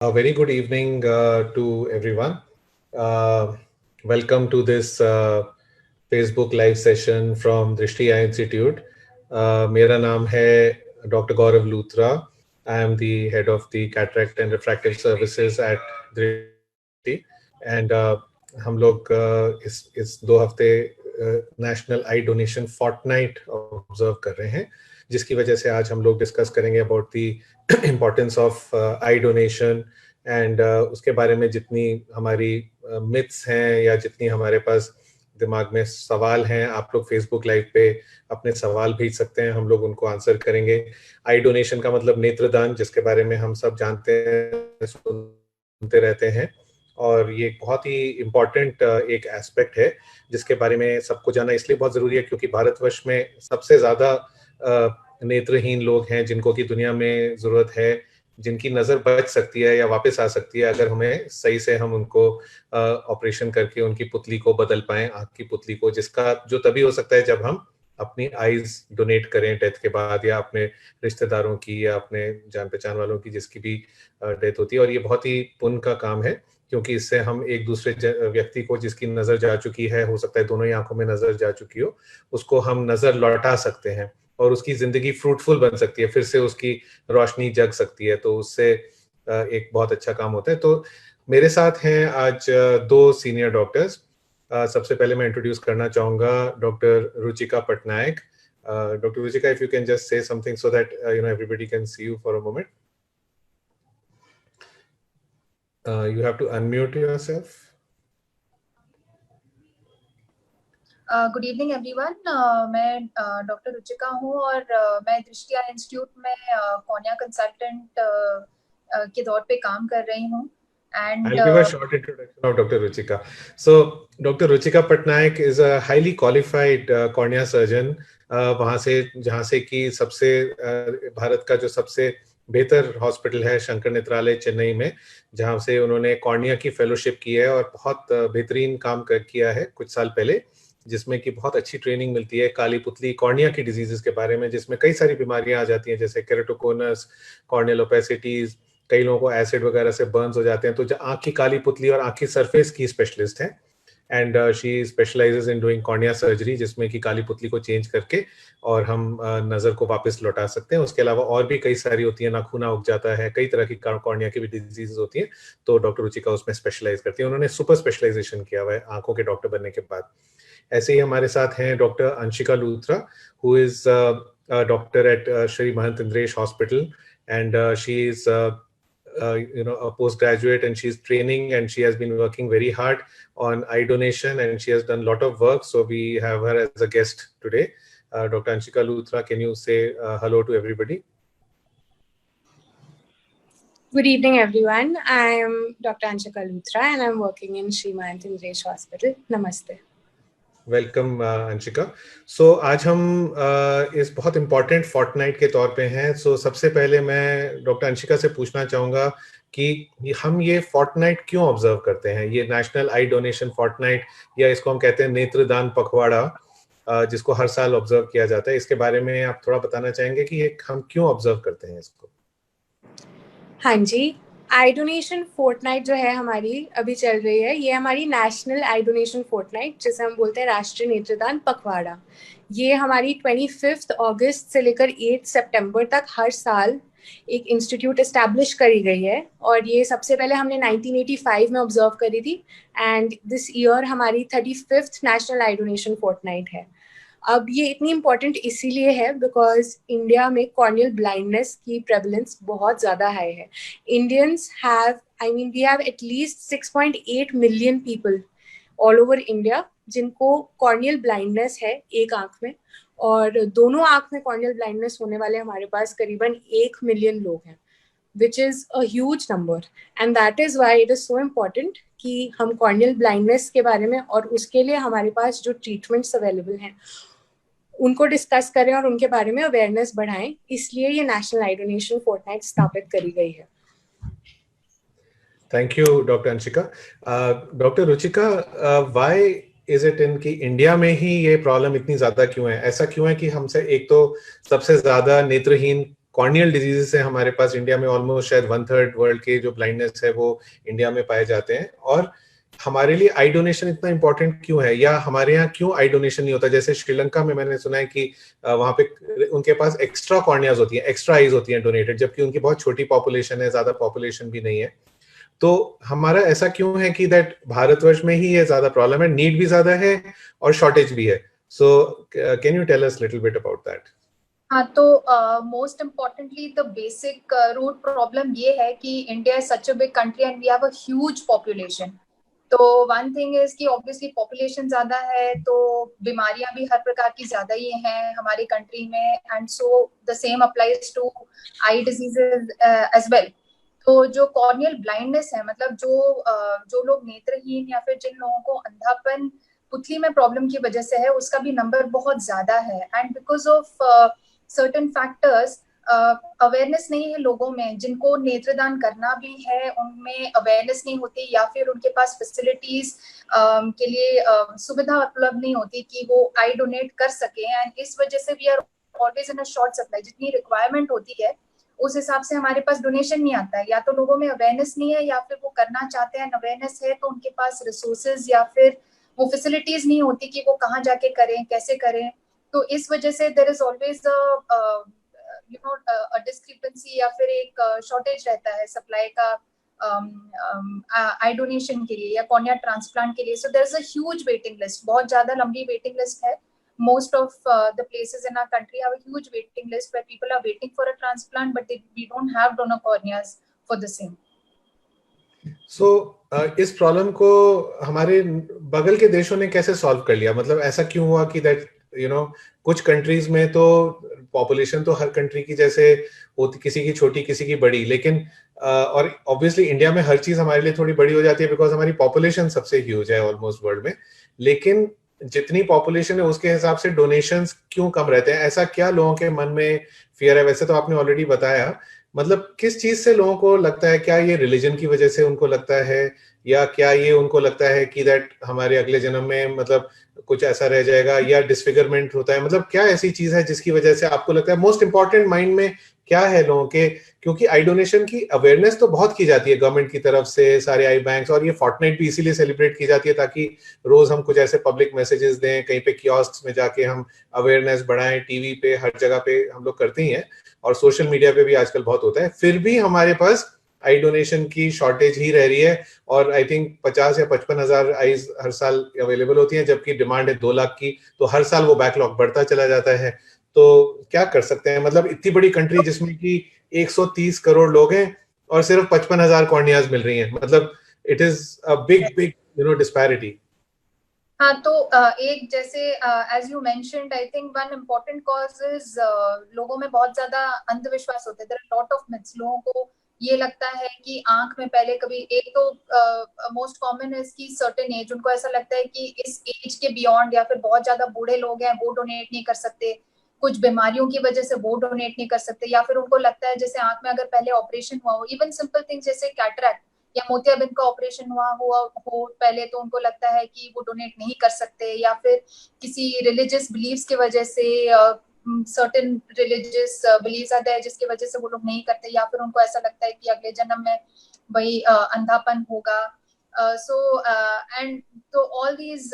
A very good evening to everyone. Uh, Welcome to this Facebook live session from Drishti Eye Institute. मेरा नाम है Dr. Gaurav Luthra. I am the head of the Cataract and Refractive Services at Drishti. And हम लोग इस 2 हफ्ते national eye donation fortnight observe कर रहे हैं, जिसकी वजह से आज हम लोग डिस्कस करेंगे about the importance of eye donation and उसके बारे में जितनी हमारी मिथ्स हैं या जितनी हमारे पास दिमाग में सवाल हैं, आप लोग फेसबुक लाइव पे अपने सवाल भेज सकते हैं, हम लोग उनको आंसर करेंगे। आई डोनेशन का मतलब नेत्रदान, जिसके बारे में हम सब जानते हैं, सुनते रहते हैं, और ये बहुत ही इम्पोर्टेंट एक एस्पेक्ट है जिसके बारे में सबको जानना इसलिए बहुत ज़रूरी है क्योंकि भारतवर्ष में सबसे ज़्यादा नेत्रहीन लोग हैं जिनको की दुनिया में ज़रूरत है, जिनकी नज़र बच सकती है या वापस आ सकती है अगर हमें सही से हम उनको ऑपरेशन करके उनकी पुतली को बदल पाएं, आँख की पुतली को, जिसका जो तभी हो सकता है जब हम अपनी आईज डोनेट करें डेथ के बाद, या अपने रिश्तेदारों की या अपने जान पहचान वालों की जिसकी भी डेथ होती है। और ये बहुत ही पुण्य का काम है क्योंकि इससे हम एक दूसरे व्यक्ति को जिसकी नज़र जा चुकी है, हो सकता है दोनों ही आंखों में नज़र जा चुकी हो, उसको हम नज़र लौटा सकते हैं और उसकी ज़िंदगी फ्रूटफुल बन सकती है, फिर से उसकी रोशनी जग सकती है। तो उससे एक बहुत अच्छा काम होता है। तो मेरे साथ हैं आज 2 सीनियर डॉक्टर्स। सबसे पहले मैं इंट्रोड्यूस करना चाहूँगा doctor Ruchika Patnaik. Doctor Ruchika, if you can just say something so that everybody can see you for a moment. You have to unmute yourself. Good evening everyone. मैं डॉक्टर रुचिका हूँ और मैं दृष्टि आई इंस्टीट्यूट में कॉर्निया कंसल्टेंट के तौर पे काम कर रही हूँ। And I'll give a short introduction of Dr. Ruchika. So, Dr. Ruchika Patnaik is a highly qualified cornea surgeon. वहाँ से जहाँ से कि सबसे भारत का जो सबसे बेहतर हॉस्पिटल है शंकर नेत्रालय चेन्नई में, जहाँ से उन्होंने कॉर्निया की फेलोशिप की है और बहुत बेहतरीन काम किया है कुछ साल पहले, जिसमें कि बहुत अच्छी ट्रेनिंग मिलती है काली पुतली कॉर्निया की डिजीजेस के बारे में, जिसमें कई सारी बीमारियां आ जाती हैं जैसे केराटोकोनस, कॉर्नियल ओपेसिटीज, कई लोगों को एसिड वगैरह से बर्न्स हो जाते हैं। तो आंख की काली पुतली और आंख की सरफेस की स्पेशलिस्ट है and she specialises in doing cornea surgery, जिसमें कि काली पुतली को चेंज करके और हम नज़र को वापस लौटा सकते हैं। उसके अलावा और भी कई सारी होती है, नाखूना उग जाता है, कई तरह की कॉर्निया की भी डिजीज होती हैं, तो डॉक्टर रुचिका उसमें स्पेशलाइज करती है। उन्होंने सुपर स्पेशलाइजेशन किया हुआ है आंखों के डॉक्टर बनने के बाद। ऐसे ही हमारे साथ हैं doctor Anshika Luthra, who is doctor at Shri Mahant Indresh hospital, and she is a postgraduate, and she's training and she has been working very hard on eye donation and she has done a lot of work. So we have her as a guest today. Dr. Anshika Luthra, can you say hello to everybody? Good evening, everyone. I am Dr. Anshika Luthra and I'm working in Shri Mahant Indresh Hospital. Namaste. Welcome Anshika. So आज हम इस बहुत important Fortnite के तौर पे हैं। सो सबसे पहले मैं डॉक्टर अंशिका से पूछना चाहूँगा कि हम ये फोर्टनाइट क्यों ऑब्जर्व करते हैं, ये नेशनल आई डोनेशन फोर्टनाइट, या इसको हम कहते हैं नेत्रदान पखवाड़ा, जिसको हर साल ऑब्जर्व किया जाता है। इसके बारे में आप थोड़ा बताना चाहेंगे कि ये हम क्यों ऑब्जर्व करते हैं इसको? हाँ जी, आई डोनेशन फोर्टनाइट जो है हमारी अभी चल रही है, ये हमारी नेशनल आई डोनेशन फोर्टनाइट, जिसे हम बोलते हैं राष्ट्रीय नेत्रदान पखवाड़ा। ये हमारी 25 अगस्त से लेकर 8 सितंबर तक हर साल एक इंस्टीट्यूट एस्टैब्लिश करी गई है और ये सबसे पहले हमने 1985 में ऑब्जर्व करी थी एंड दिस ईयर हमारी 35th national eye donation Fortnite है। अब ये इतनी इम्पोर्टेंट इसीलिए है बिकॉज इंडिया में कॉर्नियल ब्लाइंडनेस की प्रेवलेंस बहुत ज़्यादा हाई है। Indians have we have at least 6.8 million people all over India जिनको कॉर्नियल ब्लाइंडनेस है एक आंख में, और दोनों आंख में कॉर्नियल ब्लाइंडनेस होने वाले हमारे पास करीबन 1 मिलियन लोग हैं, which is a huge number, and that is why it is so important कि हम कॉर्नियल ब्लाइंडनेस के बारे में और उसके लिए हमारे पास जो ट्रीटमेंट्स अवेलेबल हैं उनको डिस्कस करें और उनके बारे में अवेयरनेस बढ़ाएं। इसलिए ये नेशनल आई डोनेशन फोर्टनाइट स्थापित करी गई है। Thank you doctor Anshika. Doctor Ruchika, why is it in कि इंडिया में ही ये प्रॉब्लम इतनी ज्यादा क्यों है? ऐसा क्यों है कि हमसे एक तो सबसे ज्यादा नेत्रहीन कॉर्नियल डिजीजेस है हमारे पास इंडिया में, ऑलमोस्ट शायद 1/3 वर्ल्ड के जो ब्लाइंडनेस है वो इंडिया में पाए जाते हैं। और हमारे लिए आई डोनेशन इतना इंपॉर्टेंट क्यों है, या हमारे यहाँ क्यों आई डोनेशन नहीं होता? जैसे श्रीलंका में मैंने सुना है कि वहां पे उनके पास एक्स्ट्रा कॉर्नियाज होती हैं, एक्स्ट्रा आईज होती हैं डोनेटेड, जबकि उनकी बहुत छोटी पॉपुलेशन है, ज्यादा पॉपुलेशन भी नहीं है। तो हमारा ऐसा क्यों है कि दैट भारतवर्ष में ही ये ज्यादा प्रॉब्लम है, नीड भी ज्यादा है और शॉर्टेज भी है? So can you tell us little bit about that? हाँ, तो most importantly the basic root problem ये है कि India is such a big country and we have a huge population. तो वन थिंग इज कि obviously population ज्यादा है तो बीमारियां भी हर प्रकार की ज्यादा ही हैं हमारी कंट्री में, and so the same applies to eye diseases as well. तो जो कॉर्नियल ब्लाइंडनेस है, मतलब जो लोग नेत्रहीन या फिर जिन लोगों को अंधापन पुतली में प्रॉब्लम की वजह से है, उसका भी नंबर बहुत ज्यादा है। And because of certain factors awareness नहीं है लोगों में, जिनको नेत्रदान करना भी है उनमें अवेयरनेस नहीं होती, या फिर उनके पास फैसिलिटीज के लिए सुविधा उपलब्ध नहीं होती कि वो आई डोनेट कर सके। एंड इस वजह से we are always in a short supply. जितनी रिक्वायरमेंट होती है उस हिसाब से हमारे पास डोनेशन नहीं आता है। या तो लोगों में अवेयरनेस नहीं है, या फिर वो करना चाहते हैं, अवेयरनेस है तो उनके पास रिसोर्सेज या फिर वो फैसिलिटीज नहीं होती कि वो कहाँ जाके करें, कैसे करें। तो इस वजह से there is always a discrepancy या फिर एक शॉर्टेज रहता है सप्लाई का आई डोनेशन के लिए या कॉर्निया ट्रांसप्लांट के लिए। So there is a huge waiting list, बहुत ज्यादा लंबी वेटिंग लिस्ट है। Most of the places in our country have a huge waiting list where people are waiting for a transplant, but we don't have donor corneas for the same. So इस problem को हमारे बगल के देशों ने कैसे solve कर लिया? मतलब ऐसा क्यों हुआ कि दैट कुछ कंट्रीज में तो पॉपुलेशन तो हर कंट्री की जैसे होती, किसी की छोटी किसी की बड़ी, लेकिन और ऑब्वियसली इंडिया में हर चीज हमारे लिए थोड़ी बड़ी हो जाती है बिकॉज हमारी पॉपुलेशन सबसे ह्यूज है ऑलमोस्ट वर्ल्ड में, लेकिन जितनी पॉपुलेशन है उसके हिसाब से डोनेशंस क्यों कम रहते हैं? ऐसा क्या लोगों के मन में फियर है? वैसे तो आपने ऑलरेडी बताया, मतलब किस चीज से लोगों को लगता है? क्या ये रिलीजन की वजह से उनको लगता है, या क्या ये उनको लगता है कि दैट हमारे अगले जन्म में मतलब कुछ ऐसा रह जाएगा, या डिसफिगरमेंट होता है? मतलब क्या ऐसी चीज है जिसकी वजह से आपको लगता है? मोस्ट इंपॉर्टेंट माइंड में क्या है लोगों के? क्योंकि आई डोनेशन की अवेयरनेस तो बहुत की जाती है गवर्नमेंट की तरफ से, सारे आई बैंक्स, और ये फोर्टनाइट भी इसीलिए सेलिब्रेट की जाती है ताकि रोज हम कुछ ऐसे पब्लिक मैसेजेस दें, कहीं पे कियोस्क में जाके हम अवेयरनेस बढ़ाएं, टीवी पे हर जगह पे हम लोग करते ही हैं, और सोशल मीडिया पे भी आजकल बहुत होता है। फिर भी हमारे पास आई डोनेशन की शॉर्टेज ही रह रही है, और आई थिंक 50 या 55 हजार आईज हर साल अवेलेबल होती हैं, जबकि डिमांड है 2 लाख की। तो हर साल वो बैकलॉग बढ़ता चला जाता है। तो क्या कर सकते हैं? मतलब इतनी बड़ी कंट्री जिसमें कि 130 करोड़ लोग हैं और सिर्फ 55 हजार कॉर्नियाज मिल रही हैं, मतलब it is a big disparity. हाँ, तो एक जैसे as you mentioned, I think one important cause is लोगों में बहुत ज्यादा अंधविश्वास होते हैं। There are lot of myths. लोगों को ये लगता है कि आंख में पहले कभी, एक तो मोस्ट कॉमन है इसकी सर्टेन एज, उनको ऐसा लगता है कि इस एज के बियॉन्ड या फिर बहुत ज्यादा बूढ़े लोग हैं वो डोनेट नहीं कर सकते, कुछ बीमारियों की वजह से वो डोनेट नहीं कर सकते, या फिर उनको लगता है जैसे आंख में अगर पहले ऑपरेशन हुआ हो, इवन सिंपल थिंग जैसे कैटरैक्ट या मोतियाबिंद का ऑपरेशन हुआ हो पहले, तो उनको लगता है कि वो डोनेट नहीं कर सकते, या फिर किसी रिलीजियस बिलीव्स की वजह से सर्टेन रिलीजियस बिलीव्स आते हैं जिसकी वजह से वो लोग नहीं करते, या फिर उनको ऐसा लगता है कि अगले जन्म में वही अंधापन होगा। सो एंड तो ऑल दीज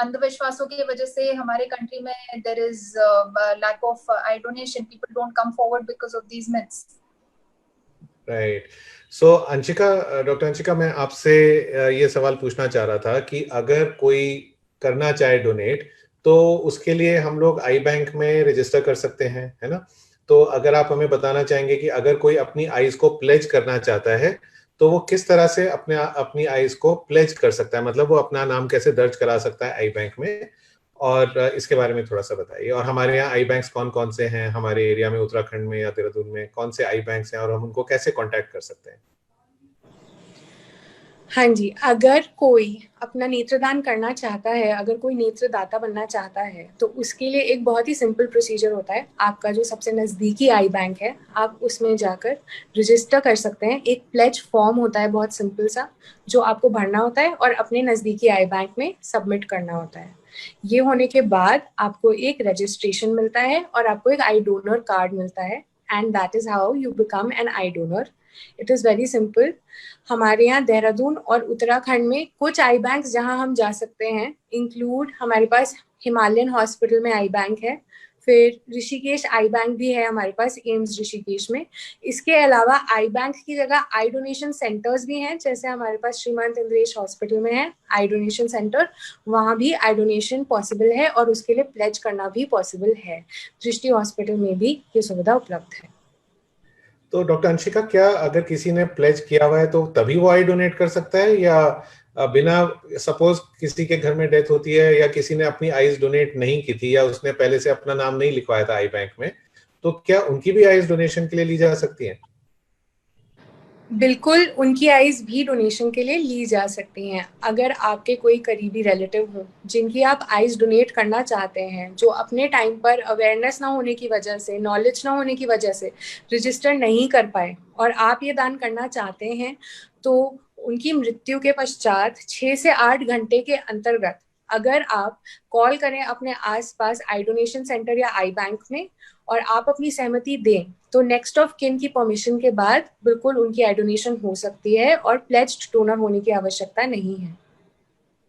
अंधविश्वासों की वजह से हमारे कंट्री में there is lack of eye donation. People don't come forward because of these myths. Right. So Anshika, doctor Anshika, मैं आपसे ये सवाल पूछना चाह रहा था कि अगर कोई करना चाहे डोनेट, तो उसके लिए हम लोग आई बैंक में रजिस्टर कर सकते हैं, है ना? तो अगर आप हमें बताना चाहेंगे कि अगर कोई अपनी आईज को प्लेज करना चाहता है तो वो किस तरह से अपनी आईज को प्लेज कर सकता है, मतलब वो अपना नाम कैसे दर्ज करा सकता है आई बैंक में, और इसके बारे में थोड़ा सा बताइए। और हमारे यहाँ आई बैंक्स कौन कौन से हैं हमारे एरिया में, उत्तराखंड में या देहरादून में कौन से आई बैंक्स हैं, और हम उनको कैसे कांटेक्ट कर सकते हैं? हाँ जी, अगर कोई अपना नेत्रदान करना चाहता है, अगर कोई नेत्रदाता बनना चाहता है, तो उसके लिए एक बहुत ही सिंपल प्रोसीजर होता है। आपका जो सबसे नज़दीकी आई बैंक है, आप उसमें जाकर रजिस्टर कर सकते हैं। एक प्लेज फॉर्म होता है बहुत सिंपल सा, जो आपको भरना होता है और अपने नज़दीकी आई बैंक में सबमिट करना होता है। ये होने के बाद आपको एक रजिस्ट्रेशन मिलता है और आपको एक आई डोनर कार्ड मिलता है, and that is how you become an I donor. It is very simple. हमारे यहाँ देहरादून और उत्तराखंड में कुछ आई बैंक जहाँ हम जा सकते हैं इंक्लूड, हमारे पास हिमालयन हॉस्पिटल में आई बैंक है, फिर ऋषिकेश आई बैंक भी है हमारे पास एम्स ऋषिकेश में. इसके अलावा आई बैंक की जगह आई डोनेशन सेंटर्स भी हैं, जैसे हमारे पास श्रीमंत इंद्रेश हॉस्पिटल में है आई डोनेशन सेंटर, वहाँ भी आई डोनेशन पॉसिबल है और उसके लिए प्लेज करना भी पॉसिबल है. दृष्टि हॉस्पिटल में भी ये सुविधा उपलब्ध है. तो डॉक्टर अंशिका, क्या अगर किसी ने प्लेज किया हुआ है तो तभी वो आई डोनेट कर सकता है, या बिना, सपोज किसी के घर में डेथ होती है या किसी ने अपनी आईज डोनेट नहीं की थी या उसने पहले से अपना नाम नहीं लिखवाया था आई बैंक में, तो क्या उनकी भी आईज डोनेशन के लिए ली जा सकती है? बिल्कुल, उनकी आईज भी डोनेशन के लिए ली जा सकती हैं. अगर आपके कोई करीबी रिलेटिव हो जिनकी आप आईज डोनेट करना चाहते हैं, जो अपने टाइम पर अवेयरनेस ना होने की वजह से, नॉलेज ना होने की वजह से रजिस्टर नहीं कर पाए और आप ये दान करना चाहते हैं, तो उनकी मृत्यु के पश्चात 6 से 8 घंटे के अंतर्गत अगर आप कॉल करें अपने आसपास आई डोनेशन सेंटर या आई बैंक में और आप अपनी सहमति दें, तो नेक्स्ट ऑफ किन की परमिशन के बाद बिल्कुल उनकी आई डोनेशन हो सकती है और प्लेज्ड डोनर होने की आवश्यकता नहीं है.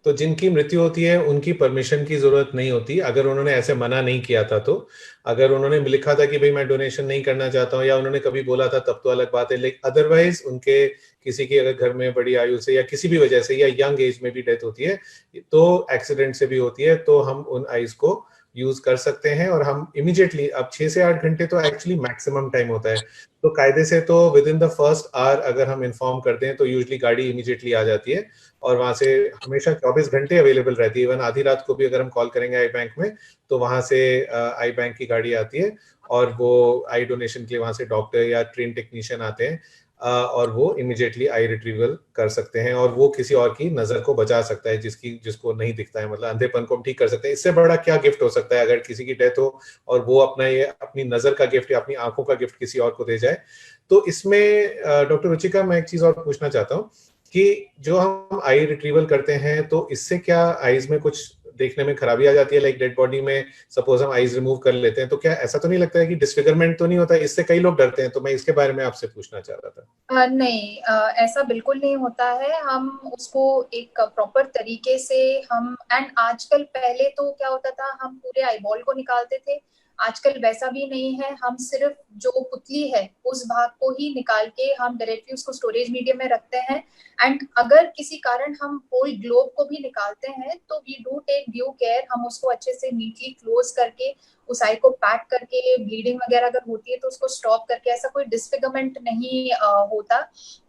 तो जिनकी मृत्यु होती है उनकी परमिशन की जरूरत नहीं होती, अगर उन्होंने ऐसे मना नहीं किया था तो. अगर उन्होंने लिखा था कि भाई मैं डोनेशन नहीं करना चाहता हूँ, या उन्होंने कभी बोला था, तब तो अलग बात है. लेकिन अदरवाइज उनके किसी की अगर घर में बड़ी आयु से या किसी भी वजह से या यंग एज में भी डेथ होती है, तो एक्सीडेंट से भी होती है, तो हम उन आईज को यूज कर सकते हैं. और हम इमीडिएटली, अब 6 से 8 घंटे तो एक्चुअली मैक्सिमम टाइम होता है, तो कायदे से तो with in the first hour अगर हम इन्फॉर्म कर दें तो यूजली गाड़ी इमीडिएटली आ जाती है और वहां से हमेशा 24 घंटे अवेलेबल रहती है. इवन आधी रात को भी अगर हम कॉल करेंगे आई बैंक में, तो वहां से आई बैंक की गाड़ी आती है और वो आई डोनेशन के लिए वहां से डॉक्टर या ट्रेन टेक्नीशियन आते हैं और वो इमीडिएटली आई रिट्रीवल कर सकते हैं. और वो किसी और की नजर को बचा सकता है जिसको नहीं दिखता है, मतलब अंधेपन को हम ठीक कर सकते हैं. इससे बड़ा क्या गिफ्ट हो सकता है अगर किसी की डेथ हो और वो अपनी नजर का गिफ्ट या अपनी आंखों का गिफ्ट किसी और को दे जाए. तो इसमें डॉक्टर रुचिका, मैं एक चीज और पूछना चाहता हूँ कि जो हम आई रिट्रीवल करते हैं, तो इससे क्या आईज में कुछ देखने में खराबी आ जाती है? लाइक डेड बॉडी में सपोज हम आईज रिमूव कर लेते हैं, तो क्या ऐसा तो नहीं लगता है कि डिसफिगरमेंट तो नहीं होता है? इससे कई लोग डरते हैं, तो मैं इसके बारे में आपसे पूछना चाह रहा था. नहीं, ऐसा बिल्कुल नहीं होता है. हम उसको एक प्रॉपर तरीके से हम, एंड आजकल, पहले तो क्या होता था, हम पूरे आईबॉल को निकालते थे. आजकल वैसा भी नहीं है. हम सिर्फ जो पुतली है उस भाग को ही निकाल के हम डायरेक्टली उसको स्टोरेज मीडियम में रखते हैं. एंड अगर किसी कारण हम होल ग्लोब को भी निकालते हैं तो we do take due care. हम उसको अच्छे से नीटली क्लोज करके उस आई को पैक करके, ब्लीडिंग वगैरह अगर होती है तो उसको स्टॉप करके, ऐसा कोई डिसफिगरमेंट नहीं होता,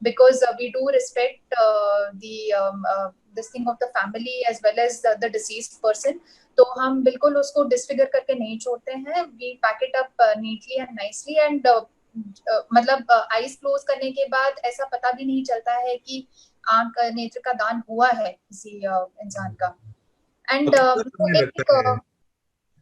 because we do respect this thing of the family as well as the deceased person. तो हम बिल्कुल उसको डिसफिगर करके नहीं छोड़ते हैं. We pack it up neatly and nicely. And मतलब आईज क्लोज करने के बाद ऐसा पता भी नहीं चलता है कि आंख नेत्र का दान हुआ है किसी इंसान का. एंड तो कितना समय लगता है?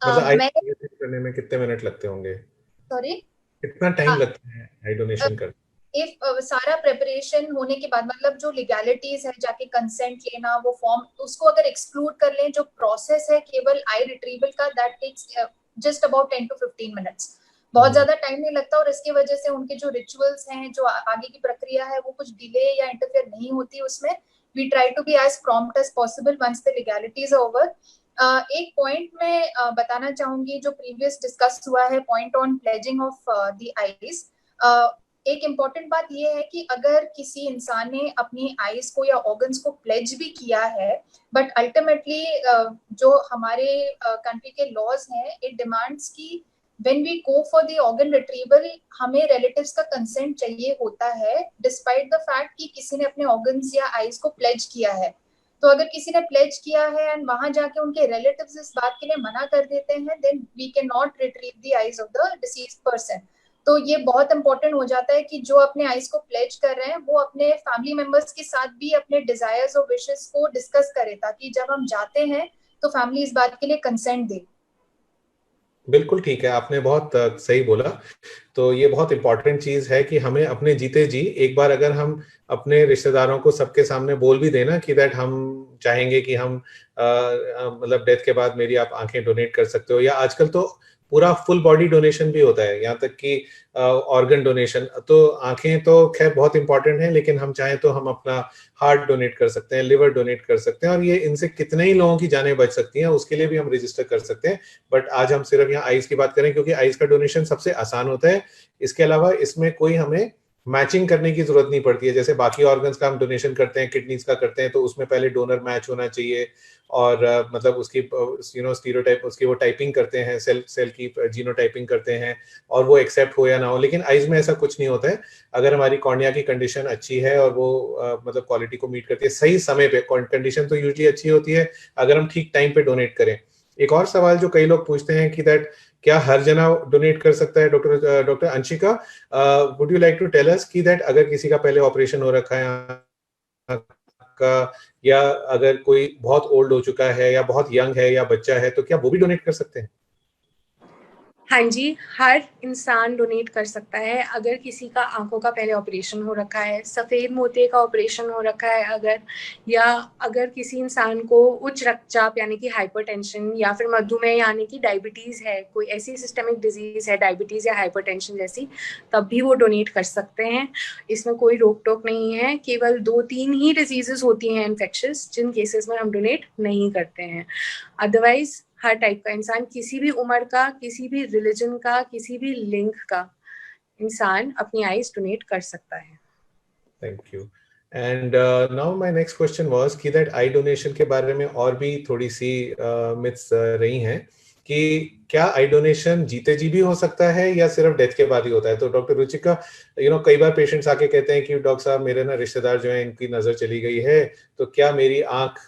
मतलब आई मैं, करने में कितने मिनट लगते होंगे? सॉरी, कितना टाइम लगता है आई डोनेशन करने? इफ सारा प्रिपरेशन होने के बाद, मतलब जो लीगैलिटीज है, जाके कंसेंट लेना, वो फॉर्म, उसको अगर एक्सक्लूड कर लें, जो प्रोसेस है केवल आई रिट्रीवल का, that takes just about 10 to 15 minutes. बहुत ज्यादा टाइम नहीं लगता. और इसकी वजह से उनके जो रिचुअल्स हैं, जो आगे की प्रक्रिया है, वो कुछ डिले या इंटरफेयर नहीं होती उसमें. We try to be as prompt as possible once the legalities are over. एक पॉइंट में बताना चाहूंगी जो प्रीवियस डिस्कस हुआ है, point on pledging of the eyes. एक इम्पॉर्टेंट बात यह है कि अगर किसी इंसान ने अपनी आईज को या ऑर्गन्स को प्लेज भी किया है, बट अल्टीमेटली जो हमारे कंट्री के लॉज हैं, इट डिमांड्स कि when we go for the organ retrieval, हमें रिलेटिव्स का कंसेंट चाहिए होता है, डिस्पाइट द फैक्ट कि किसी ने अपने ऑर्गन्स या आईज को प्लेज किया है. तो अगर किसी ने प्लेज किया है एंड वहां जाके उनके रिलेटिव्स इस बात के लिए मना कर देते हैं, then we can not retrieve the eyes of the deceased person. तो ये बहुत इंपॉर्टेंट हो जाता है कि जो अपने आईज को प्लेज कर रहे हैं वो अपने फैमिली मेंबर्स के साथ भी अपने डिजायर्स और विशेस को डिस्कस करें, ताकि जब हम जाते हैं तो फैमिली इस बात के लिए कंसेंट दे. बिल्कुल ठीक है, आपने बहुत सही बोला। तो ये बहुत इंपॉर्टेंट चीज है कि हमें अपने जीते जी एक बार अगर हम अपने रिश्तेदारों को सबके सामने बोल भी देना कि दैट हम चाहेंगे कि हम मतलब डेथ के बाद मेरी आप आंखें डोनेट कर सकते हो, या आजकल तो पूरा फुल बॉडी डोनेशन भी होता है, यहाँ तक कि ऑर्गन डोनेशन। तो आंखें तो खैर बहुत इंपॉर्टेंट है, लेकिन हम चाहें तो हम अपना हार्ट डोनेट कर सकते हैं, लिवर डोनेट कर सकते हैं, और ये इनसे कितने ही लोगों की जानें बच सकती हैं, उसके लिए भी हम रजिस्टर कर सकते हैं। बट आज हम सिर्फ यहाँ आइज की बात करें, क्योंकि आइज का डोनेशन सबसे आसान होता है। इसके अलावा इसमें कोई हमें मैचिंग करने की जरूरत नहीं पड़ती है, जैसे बाकी ऑर्गन्स का हम डोनेशन करते हैं, किडनीज का करते हैं, तो उसमें पहले डोनर मैच होना चाहिए, और मतलब उसकी स्टीरियोटाइप, उसकी वो टाइपिंग करते हैं, सेल सेल की जीनोटाइपिंग करते हैं, और वो एक्सेप्ट हो या ना हो। लेकिन आइज में ऐसा कुछ नहीं होता है। अगर हमारी कॉर्निया की कंडीशन अच्छी है और वो मतलब क्वालिटी को मीट करती है सही समय पे, कंडीशन तो यूजली अच्छी होती है अगर हम ठीक टाइम पे डोनेट करें। एक और सवाल जो कई लोग पूछते हैं कि दैट क्या हर जना डोनेट कर सकता है? Doctor Anshika, would you like to tell us कि दैट अगर किसी का पहले ऑपरेशन हो रखा है का, या अगर कोई बहुत ओल्ड हो चुका है या बहुत यंग है या बच्चा है, तो क्या वो भी डोनेट कर सकते हैं? हाँ जी, हर इंसान डोनेट कर सकता है। अगर किसी का आंखों का पहले ऑपरेशन हो रखा है, सफ़ेद मोतिये का ऑपरेशन हो रखा है अगर, या अगर किसी इंसान को उच्च रक्तचाप यानी कि हाइपरटेंशन, या फिर मधुमेह यानी कि डायबिटीज़ है, कोई ऐसी सिस्टमिक डिजीज़ है डायबिटीज़ या हाइपरटेंशन जैसी, तब भी वो डोनेट कर सकते हैं। इसमें कोई रोक टोक नहीं है। केवल 2-3 ही डिजीज़ेस होती हैं इन्फेक्शियस, जिन केसेस में हम डोनेट नहीं करते हैं। अदरवाइज हर टाइप का इंसान, किसी भी उम्र का, किसी भी रिलीजन का, किसी भी लिंग का इंसान अपनी आईज डोनेट कर सकता है। Thank you. And now my next question was कि दैट आई डोनेशन के बारे में और भी थोड़ी सी मिथ्स रही हैं कि क्या आई डोनेशन जीते जी भी हो सकता है या सिर्फ डेथ के बाद ही होता है? तो डॉक्टर रुचिका, कई बार पेशेंट्स आके कहते हैं कि डॉक्टर साहब मेरे ना रिश्तेदार जो है इनकी नजर चली गई है, तो क्या मेरी आंख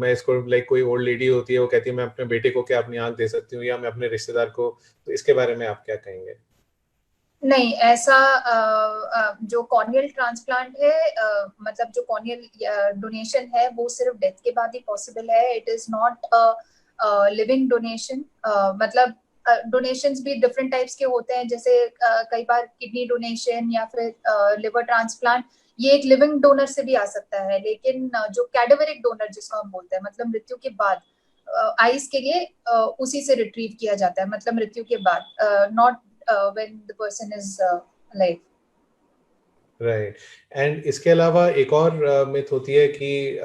मैं इसको लाइक कोई ओल्ड लेडी होती है वो कहती है मैं अपने बेटे को क्या अपनी आंख दे सकती हूँ, या मैं अपने रिश्तेदार को, तो इसके बारे में आप क्या कहेंगे? नहीं, ऐसा जो कॉर्नियल ट्रांसप्लांट है, मतलब जो कॉर्नियल डोनेशन है वो सिर्फ डेथ के बाद ही पॉसिबल है। It is not living donation. मतलब डोनेशंस भी डिफरेंट टाइप्स के होते हैं, जैसे कई बार किडनी डोनेशन या फिर लिवर ट्रांसप्लांट, ये एक लिविंग डोनर से भी आ सकता है। लेकिन जो कैडेवरिक डोनर जिसको हम बोलते हैं, मतलब मृत्यु के बाद आइस के लिए उसी से रिट्रीव किया जाता है, मतलब मृत्यु के बाद, not when the person is alive. Right. And इसके अलावा एक और मिथ होती है कि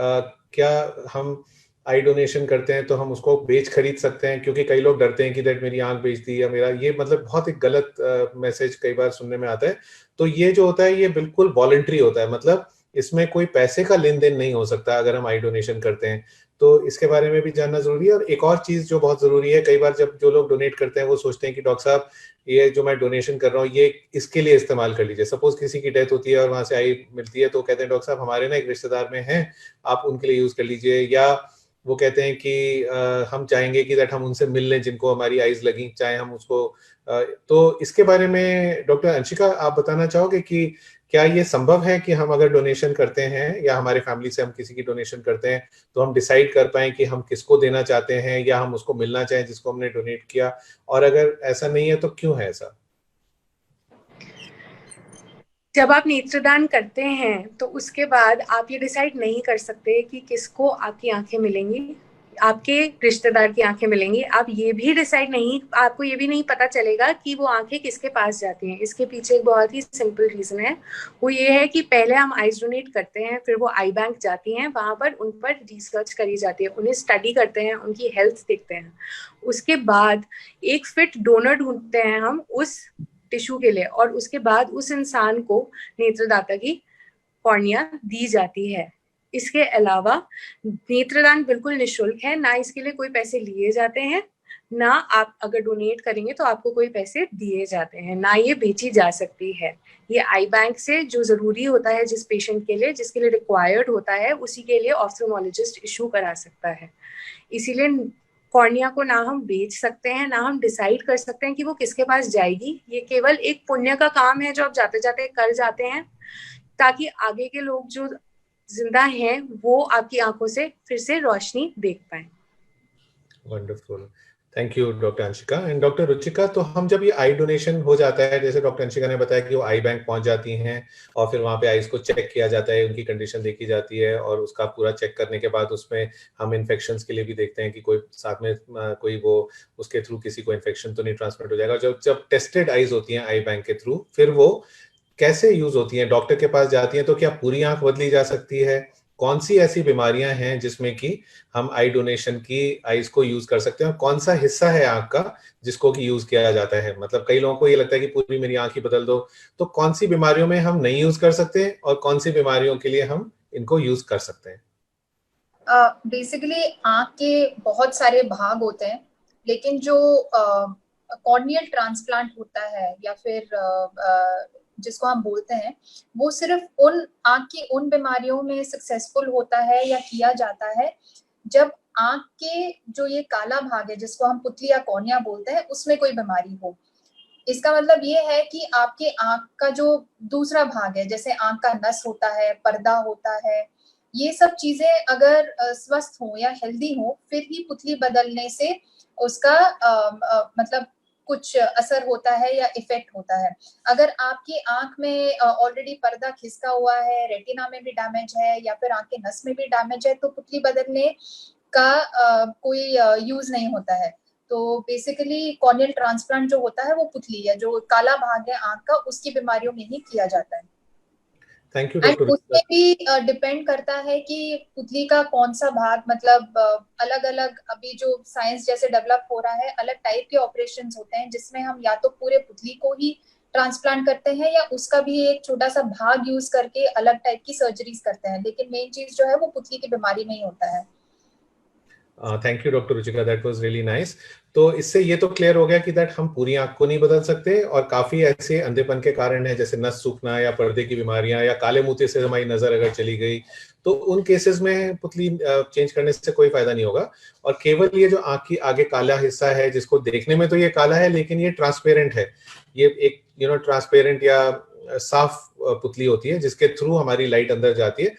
क्या हम आई डोनेशन करते हैं तो हम उसको बेच खरीद सकते हैं? क्योंकि कई लोग डरते हैं कि दैट मेरी आंख बेच दी या मेरा ये, मतलब बहुत ही गलत मैसेज कई बार सुनने में आता है। तो ये जो होता है ये बिल्कुल वॉलंटरी होता है, मतलब इसमें कोई पैसे का लेन देन नहीं हो सकता अगर हम आई डोनेशन करते हैं। तो इसके बारे में भी जानना जरूरी है। और एक और चीज जो बहुत जरूरी है, कई बार जब जो लोग डोनेट करते हैं वो सोचते हैं कि डॉक्टर साहब ये जो मैं डोनेशन कर रहा हूँ ये इसके लिए इस्तेमाल कर लीजिए। सपोज किसी की डेथ होती है और वहां से आई मिलती है, तो कहते हैं डॉक्टर साहब हमारे ना एक रिश्तेदार में हैं, आप उनके लिए यूज कर लीजिए। या वो कहते हैं कि हम चाहेंगे कि दैट हम उनसे मिल लें जिनको हमारी आईज लगी, चाहे हम उसको तो इसके बारे में डॉक्टर अंशिका आप बताना चाहोगे कि क्या ये संभव है कि हम अगर डोनेशन करते हैं या हमारे फैमिली से हम किसी की डोनेशन करते हैं तो हम डिसाइड कर पाए कि हम किसको देना चाहते हैं या हम उसको मिलना चाहें जिसको हमने डोनेट किया? और अगर ऐसा नहीं है तो क्यों है ऐसा? जब आप नेत्रदान करते हैं तो उसके बाद आप ये डिसाइड नहीं कर सकते कि किसको आपकी आंखें मिलेंगी, आपके रिश्तेदार की आंखें मिलेंगी। आप ये भी डिसाइड नहीं, आपको ये भी नहीं पता चलेगा कि वो आंखें किसके पास जाती हैं। इसके पीछे एक बहुत ही सिंपल रीजन है, वो ये है कि पहले हम आइज डोनेट करते हैं, फिर वो आई बैंक जाती हैं, वहां पर उन पर रिसर्च करी जाती है, उन्हें स्टडी करते हैं, उनकी हेल्थ देखते हैं। उसके बाद एक फिट डोनर ढूंढते हैं हम उस टिश्यू के लिए, और उसके बाद उस इंसान को नेत्रदाता की कॉर्निया दी जाती है। इसके अलावा नेत्रदान बिल्कुल निःशुल्क है, ना इसके लिए कोई पैसे लिए जाते हैं, ना आप अगर डोनेट करेंगे तो आपको कोई पैसे दिए जाते हैं, ना ये बेची जा सकती है। ये आई बैंक से जो जरूरी होता है जिस पेशेंट के लिए, जिसके लिए रिक्वायर्ड होता है, उसी के लिए ऑप्थेल्मोलॉजिस्ट इशू करा सकता है। इसीलिए कॉर्निया को ना हम बेच सकते हैं, ना हम डिसाइड कर सकते हैं कि वो किसके पास जाएगी। ये केवल एक पुण्य का काम है जो आप जाते जाते कर जाते हैं, ताकि आगे के लोग जो जिंदा हैं वो आपकी आंखों से फिर से रोशनी देख पाए। Wonderful. Thank you doctor Anshika and doctor Ruchika. तो हम जब ये आई डोनेशन हो जाता है, जैसे डॉक्टर अंशिका ने बताया कि वो आई बैंक पहुंच जाती हैं और फिर वहां पे आईज को चेक किया जाता है, उनकी कंडीशन देखी जाती है और उसका पूरा चेक करने के बाद उसमें हम इन्फेक्शंस के लिए भी देखते हैं कि कोई साथ में कोई वो उसके थ्रू किसी को इन्फेक्शन तो नहीं ट्रांसमिट हो जाएगा। जब जब टेस्टेड आईज होती हैं आई बैंक के थ्रू, फिर वो कैसे यूज होती हैं? डॉक्टर के पास जाती हैं तो क्या पूरी आंख बदली जा सकती है? कौन सी ऐसी बीमारियां हैं जिसमें कि हम आई डोनेशन की आईज को यूज कर सकते हैं, और कौन सा हिस्सा है आंख का जिसको कि यूज किया जाता है? मतलब कई लोगों को ये लगता है कि पूरी मेरी आंख ही बदल दो, तो कौन सी बीमारियों में हम नहीं यूज कर सकते और कौन सी बीमारियों के लिए हम इनको यूज कर सकते हैं? बेसिकली आंख के बहुत सारे भाग होते हैं, लेकिन जो कॉर्नियल ट्रांसप्लांट होता है या फिर जिसको हम बोलते हैं, वो सिर्फ उन आंख की उन बीमारियों में सक्सेसफुल होता है या किया जाता है जब आंख के जो ये काला भाग है जिसको हम पुतली या कॉर्निया बोलते हैं, उसमें कोई बीमारी हो। इसका मतलब ये है कि आपके आंख का जो दूसरा भाग है, जैसे आंख का नस होता है, पर्दा होता है, ये सब चीजें अगर स्वस्थ हो या हेल्दी हो, फिर ही पुतली बदलने से उसका मतलब कुछ असर होता है या इफेक्ट होता है। अगर आपकी आंख में ऑलरेडी पर्दा खिसका हुआ है, रेटिना में भी डैमेज है या फिर आंख के नस में भी डैमेज है, तो पुतली बदलने का कोई यूज नहीं होता है। तो बेसिकली कॉर्नियल ट्रांसप्लांट जो होता है वो पुतली है, जो काला भाग है आंख का, उसकी बीमारियों में ही किया जाता है। Thank you and doctor. उसमें भी डिपेंड करता है कि पुतली का कौन सा भाग, मतलब अलग अलग अभी जो साइंस जैसे डेवलप हो रहा है, अलग टाइप के ऑपरेशंस होते हैं जिसमें हम या तो पूरे पुतली को ही ट्रांसप्लांट करते हैं या उसका भी एक छोटा सा भाग यूज करके अलग टाइप की सर्जरीज करते हैं, लेकिन मेन चीज जो है वो पुतली की बीमारी में ही होता है। Thank you doctor Ruchika, that was really nice. तो इससे ये तो क्लियर हो गया कि दैट हम पूरी आंख को नहीं बदल सकते और काफी ऐसे अंधेपन के कारण है, जैसे नस सूखना या पर्दे की बीमारियां या काले मोतिये से हमारी नजर अगर चली गई, तो उन केसेस में पुतली चेंज करने से कोई फायदा नहीं होगा। और केवल ये जो आंख की आगे काला हिस्सा है, जिसको देखने में तो ये काला है लेकिन ये ट्रांसपेरेंट है, ये एक ट्रांसपेरेंट या साफ पुतली होती है जिसके थ्रू हमारी लाइट अंदर जाती है।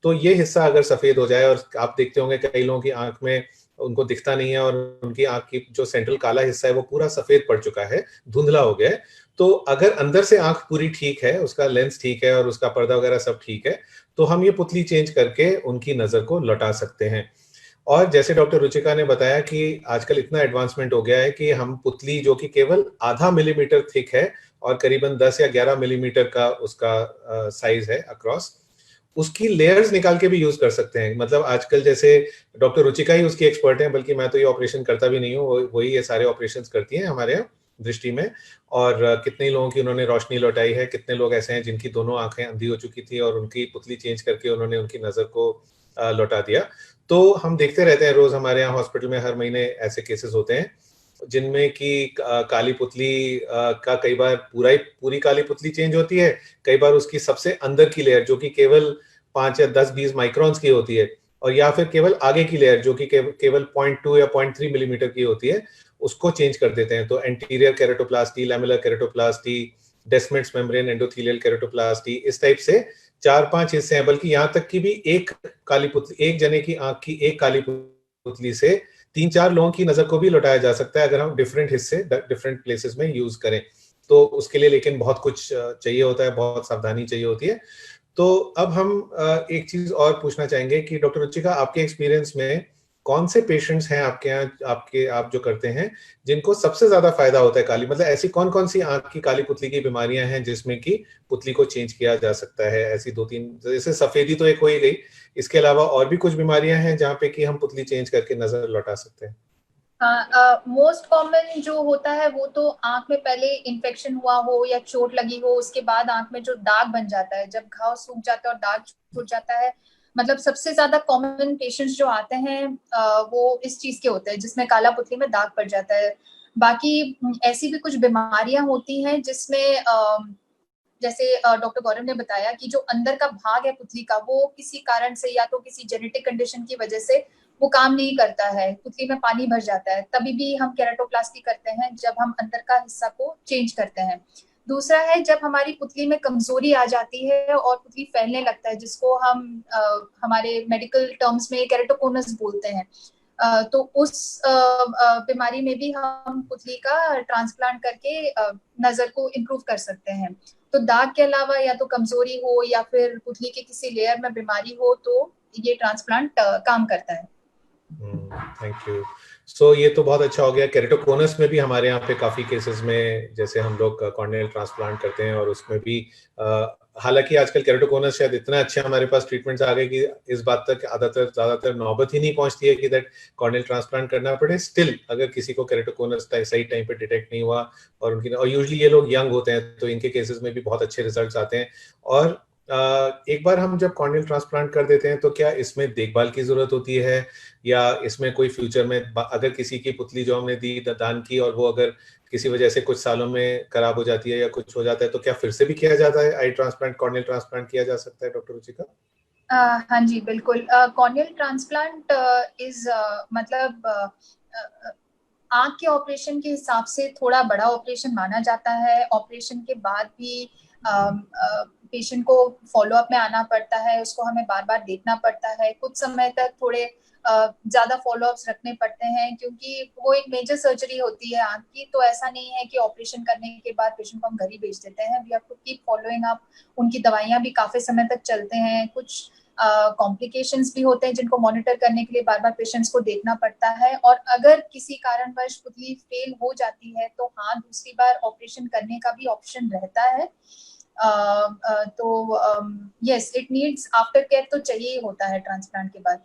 तो ये हिस्सा अगर सफेद हो जाए, और आप देखते होंगे कई लोगों की आंख में उनको दिखता नहीं है और उनकी आंख की जो सेंट्रल काला हिस्सा है वो पूरा सफेद पड़ चुका है, धुंधला हो गया है, तो अगर अंदर से आंख पूरी ठीक है, उसका लेंस ठीक है और उसका पर्दा वगैरह सब ठीक है, तो हम ये पुतली चेंज करके उनकी नजर को लौटा सकते हैं। और जैसे डॉक्टर रुचिका ने बताया कि आजकल इतना एडवांसमेंट हो गया है कि हम पुतली जो कि केवल आधा मिलीमीटर थिक है और करीबन 10 या 11 मिलीमीटर का उसका साइज है अक्रॉस, उसकी लेयर्स निकाल के भी यूज कर सकते हैं। मतलब आजकल जैसे डॉक्टर रुचिका ही उसकी एक्सपर्ट है, बल्कि मैं तो ये ऑपरेशन करता भी नहीं हूँ, वही ये सारे ऑपरेशन करती हैं हमारे यहाँ दृष्टि में। और कितने लोगों की उन्होंने रोशनी लौटाई है, कितने लोग ऐसे हैं जिनकी दोनों आंखें अंधी हो चुकी थी और उनकी पुतली चेंज करके उन्होंने उनकी नजर को लौटा दिया। तो हम देखते रहते हैं रोज, हमारे यहाँ हॉस्पिटल में हर महीने ऐसे केसेस होते हैं जिनमें कि काली पुतली का कई बार पूरी काली पुतली चेंज होती है, कई बार उसकी सबसे अंदर की लेयर जो कि केवल 5 या 10-20 माइक्रॉन्स की होती है, और या फिर केवल आगे की लेयर जो कि केवल 0.2 या 0.3 मिलीमीटर की होती है, उसको चेंज कर देते हैं। तो एंटीरियर केरेटोप्लास्टी, लैमेलर केरेटोप्लास्टी, डेस्मेंट्स मेम्ब्रेन एंडोथेलियल केरेटोप्लास्टी, इस टाइप से 4-5 हिस्से हैं। बल्कि यहाँ तक कि भी एक जने की आंख की एक काली पुतली से 3-4 लोगों की नजर को भी लौटाया जा सकता है अगर हम डिफरेंट हिस्से डिफरेंट प्लेसेस में यूज करें। तो उसके लिए लेकिन बहुत कुछ चाहिए होता है, बहुत सावधानी चाहिए होती है। तो अब हम एक चीज और पूछना चाहेंगे कि डॉक्टर रुचिका, आपके एक्सपीरियंस में कौन से पेशेंट्स हैं आपके यहाँ, आप जो करते हैं, जिनको सबसे ज्यादा फायदा होता है काली, मतलब ऐसी कौन कौन सी आंख की काली पुतली की बीमारियां हैं जिसमें कि पुतली को चेंज किया जा सकता है? ऐसी 2-3, जैसे सफेदी तो एक हो ही गई, इसके अलावा और भी कुछ बीमारियां हैं जहाँ पे कि हम पुतली चेंज करके नजर लौटा सकते हैं? हाँ, मोस्ट कॉमन जो होता है वो तो आंख में पहले इन्फेक्शन हुआ हो या चोट लगी हो, उसके बाद आंख में जो दाग बन जाता है, जब घाव सूख जाता है और दाग छूट जाता है, मतलब सबसे ज्यादा कॉमन पेशेंट्स जो आते हैं वो इस चीज के होते हैं जिसमें काला पुतली में दाग पड़ जाता है। बाकी ऐसी भी कुछ बीमारियां होती हैं जिसमें जैसे डॉक्टर गौरव ने बताया कि जो अंदर का भाग है पुतली का, वो किसी कारण से या तो किसी जेनेटिक कंडीशन की वजह से वो काम नहीं करता है, पुतली में पानी भर जाता है, तभी भी हम केराटोप्लास्टी करते हैं जब हम अंदर का हिस्सा को चेंज करते हैं। दूसरा है जब हमारी पुतली में कमजोरी आ जाती है और पुतली फैलने लगता है, जिसको हम हमारे मेडिकल टर्म्स में केराटोकोनस बोलते हैं। तो उस बीमारी में भी हम पुतली का ट्रांसप्लांट करके नजर को इम्प्रूव कर सकते हैं। तो दाग के अलावा या तो कमजोरी हो या फिर पुतली के किसी लेयर में बीमारी हो तो ये ट्रांसप्लांट काम करता है। Thank you. सो ये तो बहुत अच्छा हो गया। केरेटोकोनस में भी हमारे यहाँ पे काफी केसेस में जैसे हम लोग कॉर्नियल ट्रांसप्लांट करते हैं और उसमें भी हालांकि आजकल केरेटोकोनस शायद इतना अच्छा हमारे पास ट्रीटमेंट्स आ गए कि इस बात तक ज्यादातर नौबत ही नहीं पहुंचती है कि दैट कॉर्नियल ट्रांसप्लांट करना पड़े। स्टिल अगर किसी को केरेटोकोनस सही टाइम पे डिटेक्ट नहीं हुआ और यूजुअली ये लोग यंग होते हैं तो इनके केसेस में भी बहुत अच्छे रिजल्ट्स आते हैं। और एक बार हम जब कॉर्नियल ट्रांसप्लांट कर देते हैं तो क्या इसमें देखभाल की जरूरत होती है या इसमें कोई फ्यूचर में अगर किसी की पुतली जो हमने दी दान की और वो अगर किसी वजह से कुछ सालों में खराब हो जाती है या कुछ हो जाता है तो क्या फिर से भी किया जाता है आई ट्रांसप्लांट, कॉर्नियल ट्रांसप्लांट किया जा सकता है डॉक्टर रुचिका? हाँ जी बिल्कुल। कॉर्नियल ट्रांसप्लांट इज मतलब आंख के ऑपरेशन के हिसाब से थोड़ा बड़ा ऑपरेशन माना जाता है। ऑपरेशन के बाद भी पेशेंट को फॉलोअप में आना पड़ता है, उसको हमें बार बार देखना पड़ता है, कुछ समय तक थोड़े ज्यादा फॉलोअप्स रखने पड़ते हैं क्योंकि वो एक मेजर सर्जरी होती है आंख की। तो ऐसा नहीं है कि ऑपरेशन करने के बाद पेशेंट को हम घर ही भेज देते हैं। We have to keep following up. उनकी दवाइयां भी काफी समय तक चलते हैं। कुछ कॉम्प्लिकेशंस भी होते हैं जिनको मॉनिटर करने के लिए बार बार पेशेंट्स को देखना पड़ता है। और अगर किसी कारणवश पुतली फेल हो जाती है तो हाँ, दूसरी बार ऑपरेशन करने का भी ऑप्शन रहता है। तो yes, it needs after care तो चाहिए ही होता है ट्रांसप्लांट के बाद।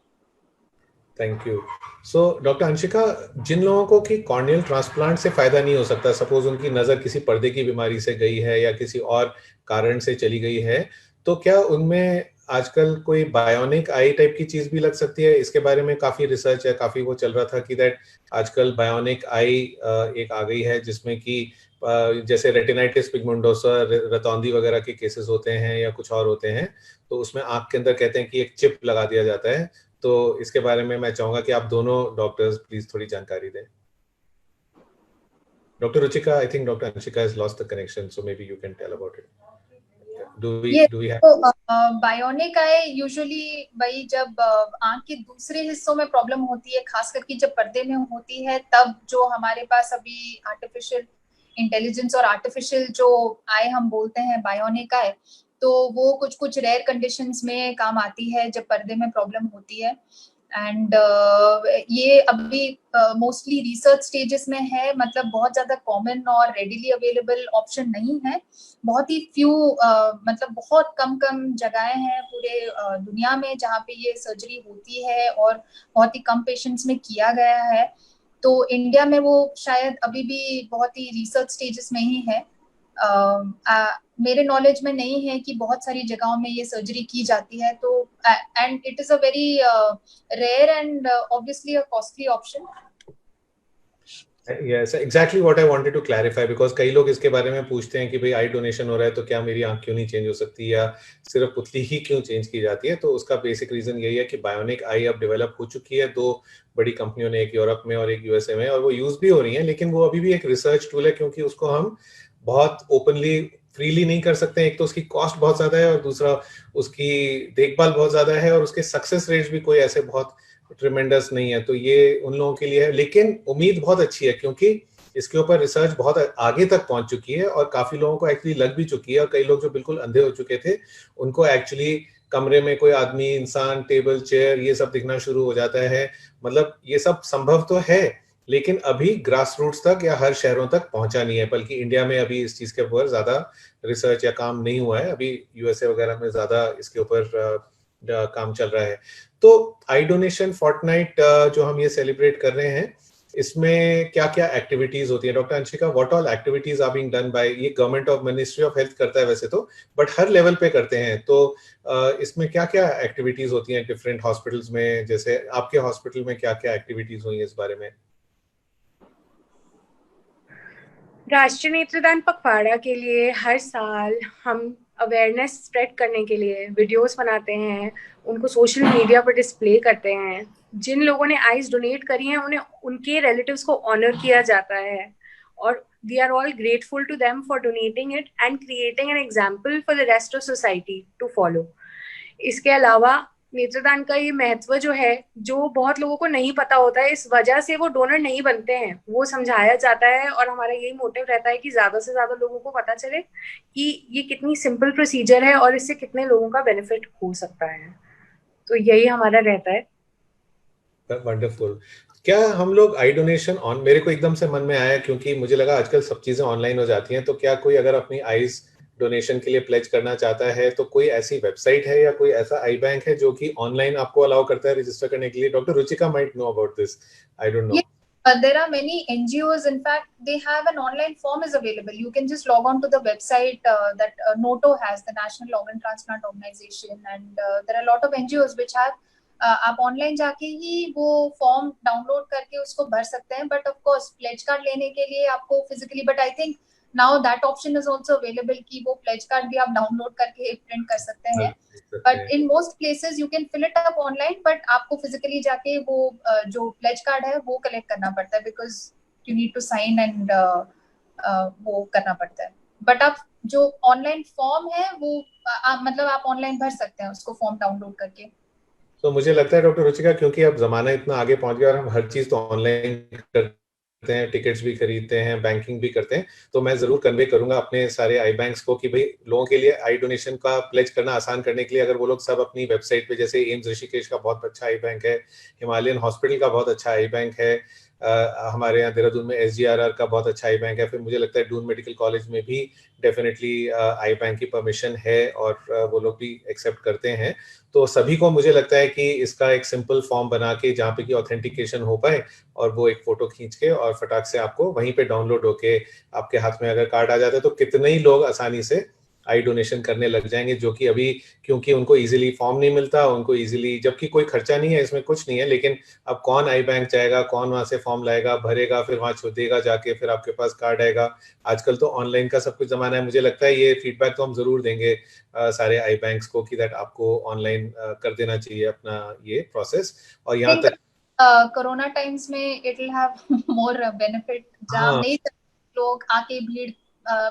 Thank you. So doctor Anshika, जिन लोगों को कि कॉर्नियल ट्रांसप्लांट से फायदा नहीं हो सकता, सपोज उनकी नजर किसी पर्दे की बीमारी से गई है या किसी और कारण से चली गई है, तो क्या उनमें आजकल कोई बायोनिक आई टाइप की चीज भी लग सकती है? इसके बारे में काफी रिसर्च है, काफी वो चल रहा था कि दैट आजकल बायोनिक आई एक आ गई है जिसमें कि जैसे रेटिनाइटिस पिगमेंटोसा, रतौंधी वगैरह के केसेस होते हैं या कुछ और होते हैं, तो उसमें आंख के अंदर कहते हैं कि एक चिप लगा दिया जाता है। तो इसके बारे में मैं चाहूंगा कि आप दोनों डॉक्टर्स प्लीज थोड़ी जानकारी दें। Doctor Ruchika, I think doctor Anshika has lost the connection, so maybe you can tell about it. Do we have bionic I usually वही जब आंख के दूसरे हिस्सों में प्रॉब्लम होती है, खास करके जब पर्दे में होती है, तब जो हमारे पास अभी आर्टिफिशियल इंटेलिजेंस और आर्टिफिशियल जो आई हम बोलते हैं बायोनिक आई, तो वो कुछ कुछ रेयर कंडीशंस में काम आती है जब पर्दे में प्रॉब्लम होती है। एंड ये अभी मोस्टली रिसर्च स्टेजेस में है, मतलब बहुत ज्यादा कॉमन और रेडिली अवेलेबल ऑप्शन नहीं है। बहुत ही फ्यू मतलब बहुत कम जगहें हैं पूरे दुनिया में जहाँ पे ये सर्जरी होती है और बहुत ही कम पेशेंट्स में किया गया है। तो इंडिया में वो शायद अभी भी बहुत ही रिसर्च स्टेजेस में ही है। मेरे नॉलेज में नहीं है कि बहुत सारी जगहों में ये सर्जरी की जाती है। तो and it is a very rare and obviously a costly option. Yes, exactly what I wanted to clarify, because कई लोग इसके बारे में पूछते हैं कि भाई आई डोनेशन हो रहा है तो क्या मेरी आंख क्यों नहीं चेंज हो सकती या सिर्फ पुतली ही क्यों चेंज की जाती है। तो उसका बेसिक रीजन यही है कि बायोनिक आई अब डेवलप हो चुकी है दो बड़ी कंपनियों ने, एक यूरोप में और एक यूएसए में, और वो यूज भी हो रही है, लेकिन वो अभी भी एक रिसर्च टूल है क्योंकि उसको हम बहुत ओपनली फ्रीली नहीं कर सकते हैं। एक तो उसकी कॉस्ट बहुत ज्यादा है और दूसरा उसकी देखभाल बहुत ज्यादा है और उसके सक्सेस रेट भी कोई ऐसे बहुत ट्रिमेंडस नहीं है। तो ये उन लोगों के लिए है, लेकिन उम्मीद बहुत अच्छी है क्योंकि इसके ऊपर रिसर्च बहुत आगे तक पहुंच चुकी है और काफी लोगों को एक्चुअली लग भी चुकी है। और कई लोग जो बिल्कुल अंधे हो चुके थे उनको एक्चुअली कमरे में कोई आदमी, इंसान, टेबल, चेयर ये सब दिखना शुरू हो जाता है। मतलब ये सब संभव तो है, लेकिन अभी ग्रास रूट्स तक या हर शहरों तक पहुंचा नहीं है। बल्कि इंडिया में अभी इस चीज के ऊपर ज्यादा रिसर्च या काम नहीं हुआ है। अभी यूएसए वगैरह में ज्यादा इसके ऊपर काम चल रहा है। तो आई डोनेशन फोर्टनाइट जो हम ये सेलिब्रेट कर रहे हैं, इसमें क्या क्या एक्टिविटीज होती है? Doctor Anshika, what all activities are being done by, ये government of ministry of health करता है वैसे तो, बट हर लेवल पे करते हैं, तो इसमें क्या क्या एक्टिविटीज होती हैं डिफरेंट हॉस्पिटल्स में? जैसे आपके हॉस्पिटल में क्या क्या एक्टिविटीज हुई है इस बारे में? राष्ट्रीय नेत्रदान पखवाड़ा के लिए हर साल हम अवेयरनेस स्प्रेड करने के लिए वीडियोस बनाते हैं, उनको सोशल मीडिया पर डिस्प्ले करते हैं। जिन लोगों ने आइज डोनेट करी हैं उन्हें उनके रिलेटिव्स को ऑनर किया जाता है और we are all grateful to them for donating it and creating an example for the rest of society to follow. इसके अलावा नेत्रदान का ये महत्व जो है, जो बहुत लोगों को नहीं पता होता है, इस वजह से वो डोनर नहीं बनते हैं, वो समझाया जाता है। और हमारा यही मोटिव रहता है कि ज्यादा से ज्यादा लोगों को पता चले कि ये कितनी सिंपल प्रोसीजर है और इससे कितने लोगों का बेनिफिट हो सकता है। तो यही हमारा रहता है। वंडरफुल। क्या हम लोग आई डोनेशन ऑन, मेरे को एकदम से मन में आया क्योंकि मुझे लगा आजकल सब चीजें ऑनलाइन हो जाती हैं, तो क्या कोई अगर अपनी आईज डोनेशन के लिए प्लेज करना चाहता है तो कोई ऐसी वेबसाइट है या कोई ऐसा आई बैंक है जो कि ऑनलाइन आपको अलाउ करता है रजिस्टर करने के लिए? Doctor Ruchika might know about this, I don't know. There are many NGOs. In fact, they have an online form is available. You can just log on to the website that NOTO has, the National Organ Transplant Organization, and there are a lot of NGOs which have. आप online जाके ही वो form download करके उसको भर सकते हैं, but of course pledge card लेने के लिए आपको physically, but I think now that option is also available कि वो प्लेज कार्ड भी आप डाउनलोड करके प्रिंट कर सकते हैं। But in most places you can fill it up online, but आपको फिजिकली जाके वो जो प्लेज कार्ड है वो कलेक्ट करना पड़ता है, because you need to sign and वो करना पड़ता है। बट आप जो ऑनलाइन फॉर्म है वो मतलब आप ऑनलाइन भर सकते हैं उसको फॉर्म डाउनलोड करके। तो मुझे लगता है डॉक्टर रुचिका, क्योंकि अब जमाना इतना आगे पहुंच गया और हम हर चीज तो ऑनलाइन करते हैं, टिकट्स भी खरीदते हैं, बैंकिंग भी करते हैं, तो मैं जरूर कन्वे करूंगा अपने सारे आई बैंक्स को कि भाई लोगों के लिए आई डोनेशन का प्लेज करना आसान करने के लिए अगर वो लोग सब अपनी वेबसाइट पे, जैसे एम्स ऋषिकेश का बहुत अच्छा आई बैंक है, हिमालयन हॉस्पिटल का बहुत अच्छा आई बैंक है, हमारे यहाँ देहरादून में SGRR का बहुत अच्छा आई बैंक है, फिर मुझे लगता है डून मेडिकल कॉलेज में भी डेफिनेटली आई बैंक की परमिशन है और वो लोग भी एक्सेप्ट करते हैं। तो सभी को मुझे लगता है कि इसका एक सिंपल फॉर्म बना के जहाँ पे कि ऑथेंटिकेशन हो पाए और वो एक फोटो खींच के और फटाक से आपको वहीं पे डाउनलोड होके आपके हाथ में अगर कार्ड आ जाता है तो कितने ही लोग आसानी से आई डोनेशन करने लग जाएंगे, जो कि अभी क्योंकि उनको इजीली फॉर्म नहीं मिलता, उनको इजीली, जबकि कोई खर्चा नहीं है इसमें, कुछ नहीं है, लेकिन अब कौन आई बैंक जाएगा, कौन वहां से फॉर्म लाएगा, भरेगा, फिर वहां छो देगा जाके, फिर आपके पास कार्ड आएगा। आजकल तो ऑनलाइन का सब कुछ जमाना है। मुझे लगता है ये फीडबैक तो हम जरूर देंगे सारे आई बैंक्स को कि दैट आपको ऑनलाइन कर देना चाहिए अपना ये प्रोसेस। और यहाँ तक कोरोना टाइम्स में it will have more benefit, जहाँ नहीं लोग आके भीड़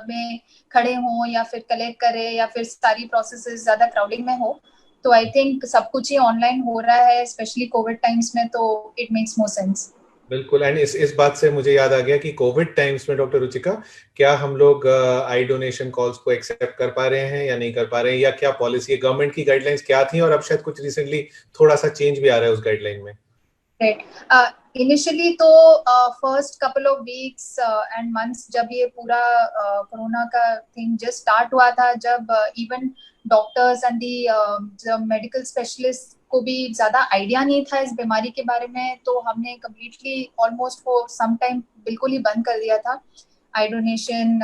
में खड़े हों या फिर कलेक्ट करें या फिर सारी प्रोसेसेस ज्यादा क्राउडिंग में हो, तो आई थिंक सब कुछ ही ऑनलाइन हो रहा है, स्पेशली कोविड टाइम्स में, तो इट मेक्स मोर सेंस। बिल्कुल। एंड इस बात से मुझे याद आ गया कि कोविड टाइम्स में डॉक्टर रुचिका, क्या हम लोग आई डोनेशन कॉल्स को एक्सेप्ट कर पा रहे हैं या नहीं कर पा रहे हैं, या क्या पॉलिसी है, गवर्नमेंट की गाइडलाइंस क्या थी, और अब शायद कुछ रिसेंटली थोड़ा सा चेंज भी आ रहा है उस गाइडलाइन में? इनिशियली तो first couple of weeks and months जब ये पूरा कोरोना का थिंग जस्ट स्टार्ट हुआ था, जब even doctors and the medical specialist को भी ज्यादा आइडिया नहीं था इस बीमारी के बारे में, तो हमने completely almost for some time बिल्कुल ही बंद कर दिया था आई डोनेशन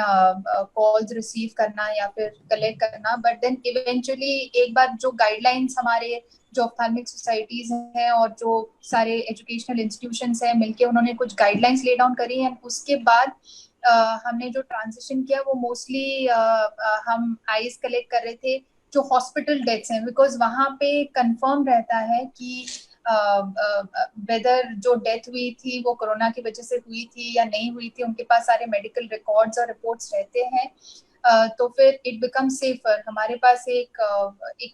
कॉल्स रिसीव करना या फिर कलेक्ट करना। बट देन इवेंचुअली एक बार जो गाइडलाइंस हमारे जो ऑप्थेल्मिक सोसाइटीज हैं और जो सारे एजुकेशनल इंस्टीट्यूशंस हैं मिलके उन्होंने कुछ गाइडलाइंस ले डाउन करी हैं, उसके बाद हमने जो ट्रांजिशन किया वो मोस्टली हम आईज कलेक्ट कर रहे थे जो हॉस्पिटल डेथ्स हैं, बिकॉज वहाँ पे कंफर्म रहता है कि वेदर जो डेथ हुई थी वो कोरोना की वजह से हुई थी या नहीं हुई थी, उनके पास सारे मेडिकल रिकॉर्ड्स और रिपोर्ट्स रहते हैं। तो फिर इट बिकम सेफर, हमारे पास एक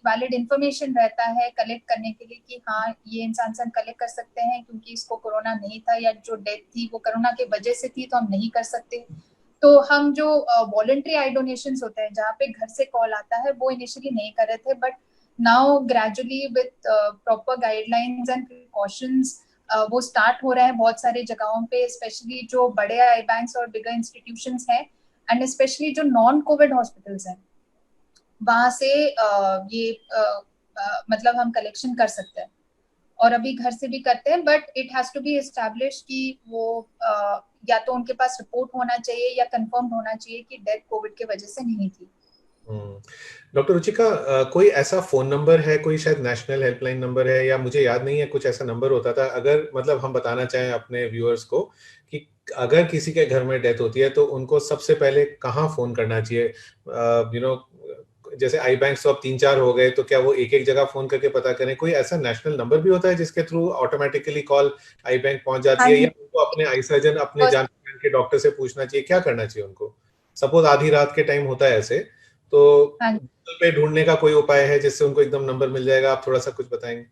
वैलिड इंफॉर्मेशन रहता है कलेक्ट करने के लिए कि हाँ ये इंसान से हम कलेक्ट कर सकते हैं क्योंकि इसको कोरोना नहीं था, या जो डेथ थी वो कोरोना की वजह से थी तो हम नहीं कर सकते। तो हम जो वॉलंटरी आई डोनेशंस होते हैं जहाँ पे घर से कॉल आता है वो इनिशियली नहीं कर रहे थे, but now gradually with proper guidelines and precautions वो स्टार्ट हो रहे हैं बहुत सारे जगहों पे, स्पेशली जो बड़े आई बैंक्स और बिगर इंस्टीट्यूशंस हैं एंड स्पेशली जो नॉन कोविड हॉस्पिटल्स हैं वहां से मतलब हम कलेक्शन कर सकते हैं और अभी घर से भी करते हैं, but it has to be establish कि वो या तो उनके पास रिपोर्ट होना चाहिए या कंफर्म होना चाहिए कि डेथ कोविड की वजह से नहीं थी। डॉक्टर रुचिका, कोई ऐसा फोन नंबर है, कोई शायद नेशनल हेल्पलाइन नंबर है, या मुझे याद नहीं है कुछ ऐसा नंबर होता था, अगर मतलब हम बताना चाहें अपने व्यूअर्स को कि अगर किसी के घर में डेथ होती है तो उनको सबसे पहले कहाँ फोन करना चाहिए? जैसे आई बैंक तो अब 3-4 हो गए, तो क्या वो एक एक जगह फोन करके पता करें? कोई ऐसा नेशनल नंबर भी होता है जिसके थ्रू ऑटोमेटिकली कॉल आई बैंक पहुंच जाती है, या उनको अपने आई सर्जन, अपने जान पहचान के डॉक्टर से पूछना चाहिए? क्या करना चाहिए उनको? सपोज आधी रात के टाइम होता है ऐसे, तो हाँ गूगल पे ढूंढने का कोई उपाय है जिससे उनको एकदम नंबर मिल जाएगा? आप थोड़ा सा कुछ बताएंगे?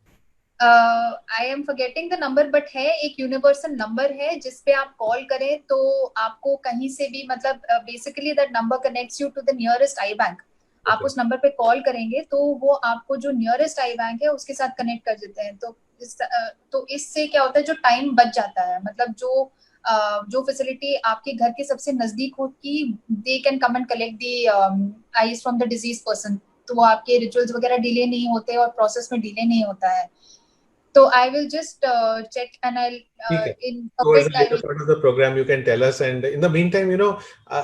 I am forgetting the number, but है एक यूनिवर्सल नंबर है जिसपे आप कॉल करें तो आपको कहीं से भी, मतलब basically that number connects you to the nearest eye bank. आप उस नंबर पे कॉल करेंगे तो वो आपको जो नियरेस्ट आई बैंक है उसके साथ कनेक्ट कर देते हैं। तो इससे क्या होता है, जो टाइम बच जाता है, मतलब जो फैसिलिटी आपके घर के सबसे नजदीक होगी, they can come and collect the eyes from the disease person, तो वो आपके रिचुअल्स वगैरह डिले नहीं होते और प्रोसेस में डिले नहीं होता है। So I will just check and I'll ठीक है, in a towards bit the I later will. part of the program you can tell us, and in the meantime,